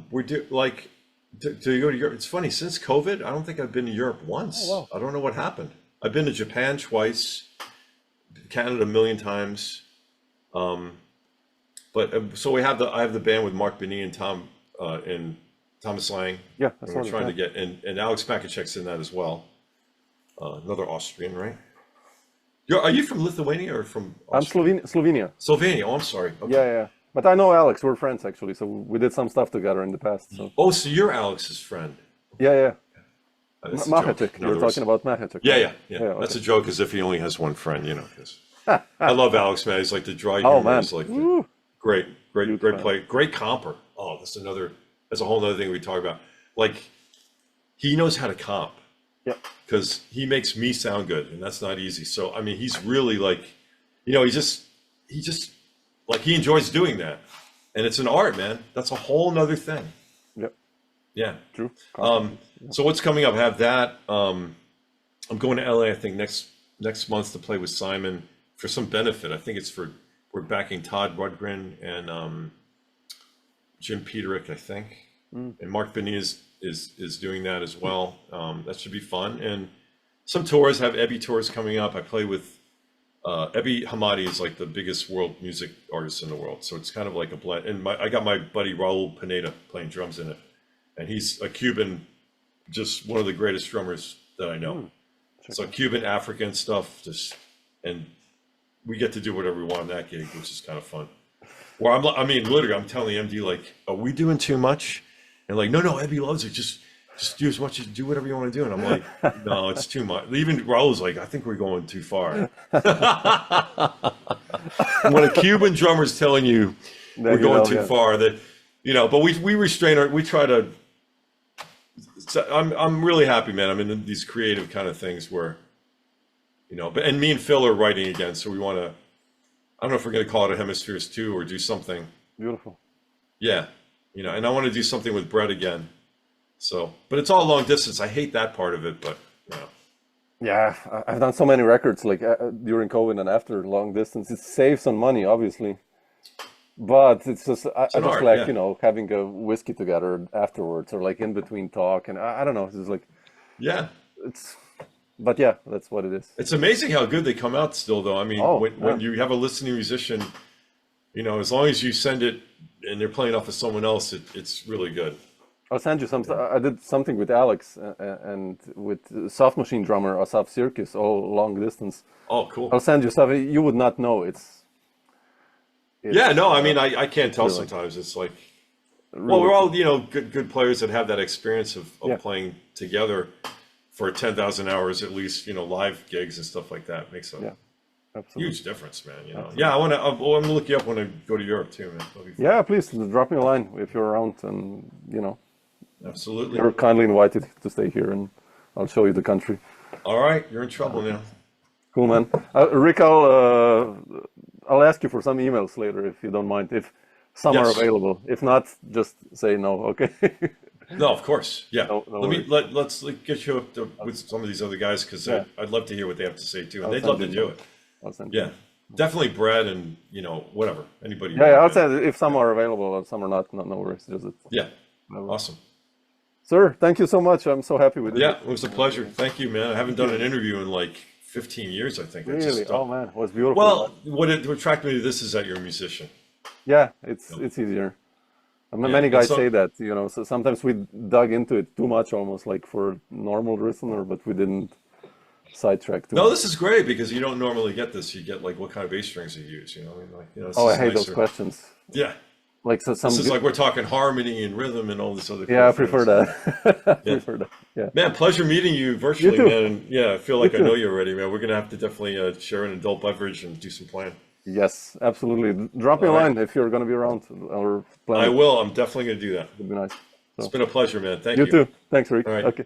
we're like to go to Europe. It's funny, since COVID, I don't think I've been to Europe Oh once. wow, I don't know what happened. I've been to Japan twice, Canada a million times. Um, but so I have the band with Mark Benny and and Thomas Lang, yeah, I and saw we're that. trying Yeah. to get and Alex Makachek's in that as well. Another Austrian, right? Are you from Lithuania or from I'm Austria? Slovenia. Slovenia. Oh, I'm sorry. Okay. Yeah, yeah. But I know Alex. We're friends actually, so we did some stuff together in the past. So Oh, so you're Alex's friend. yeah, yeah. That's a joke. Mahachek. In You're other talking words. about Mahachek, Yeah, right? yeah, yeah. Yeah. That's Okay. a joke as if he only has one friend, you know. 'Cause I love Alex, man. He's like the dry Oh humor man. is like Woo. great, great, Huge great fan. play, great comper. Oh, that's a whole other thing we talk about. Like he knows how to comp Yeah. because he makes me sound good, and that's not easy. So I mean, he's really like, he just like he enjoys doing that, and it's an art, man. That's a whole nother thing. Yeah. Yeah. True. So what's coming up? I have that. I'm going to LA, I think next month to play with Simon for some benefit. I think we're backing Todd Rudgren and Jim Peterick, I think, and Mark Benny is doing that as well. That should be fun. And some tours have Ebby tours coming up. I play with Ebby Hamadi is like the biggest world music artist in the world, so it's kind of like a blend. And I got my buddy Raul Pineda playing drums in it, and he's a Cuban, just one of the greatest drummers that I know. So Cuban, African stuff, and we get to do whatever we want on that gig, which is kind of fun. Where I mean, literally, I'm telling the MD like, "Are we doing too much?" And like, "No, Ebby loves it. Just do as much as do whatever you want to do." And I'm like, "No, it's too much." Even Raul's like, "I think we're going too far." When a Cuban drummer's telling you we're going too far, that but we restrain we try to. So I'm really happy, man. I'm in these creative kind of things where, and me and Phil are writing again, so we want to. I don't know if we're going to call it a Hemispheres 2 or do something. Beautiful. Yeah, and I want to do something with Brett again. So, but it's all long distance. I hate that part of it, but Yeah, I've done so many records like during COVID and after long distance. It saves some money, obviously, but it's just I an just art, like yeah. having a whiskey together afterwards or like in between talk, and I don't know. It's just like yeah. it's, but yeah, that's what it is. It's amazing how good they come out still, though. I mean, Oh, when yeah. you have a listening musician, as long as you send it and they're playing off of someone else, it's really good. I'll send you some stuff. I did something with Alex and with Soft Machine drummer Asaf Sirkis, all long distance. Oh, cool. I'll send you stuff. You would not know. Yeah, no, I mean, I can't tell really, sometimes. It's like, well, really we're all, cool. good players that have that experience of Yeah. playing together for 10,000 hours at least, live gigs and stuff like that. Makes a Yeah, absolutely. huge difference, man. Absolutely. Yeah, I'm going to look you up when I go to Europe too, man. That'll be fun. Yeah, please drop me a line if you're around, and Absolutely. you're kindly invited to stay here, and I'll show you the country. All right, you're in trouble now. Cool, man. Rick, I'll ask you for some emails later if you don't mind, if some are Yes. available. If not, just say no, okay? No, of course. Yeah. No worries. Let's get you up with some of these other guys because Yeah. I'd love to hear what they have to say too, and I'll they'd send love to you do some. it. I'll send you. Yeah, definitely Brad and whatever anybody. Yeah, I'll send it if some are available or some are not. No worries. Just Yeah, no. awesome. Sir, thank you so much. I'm so happy with it. Yeah, it was a pleasure. Thank you, man. I haven't done an interview in like 15 years, I think. I just Really? stopped. Oh man, it was beautiful. Well, what attracted me to this is that you're a musician. Yeah, it's easier. I mean, Yeah, many and guys so- say that, so sometimes we dug into it too much, almost like for a normal listener, but we didn't sidetrack too No, much. this is great because you don't normally get this. You get like what kind of bass strings you use. I mean, like it's Oh, I just hate those nicer. questions. Yeah, Like so some. this is like we're talking harmony and rhythm and all this other. Yeah, I cool prefer things. that. I Yeah. prefer that. Yeah. Man, pleasure meeting you virtually, You too. man. And yeah, I feel like I too. know you already, man. We're gonna have to definitely share an adult beverage and do some playing. Yes, absolutely. Drop me a All right. line if you're going to be around. Our I plan will. I'm definitely gonna do that. would be nice. It's been a pleasure, man. Thank You you. too. Thanks, Rick. All right. Okay.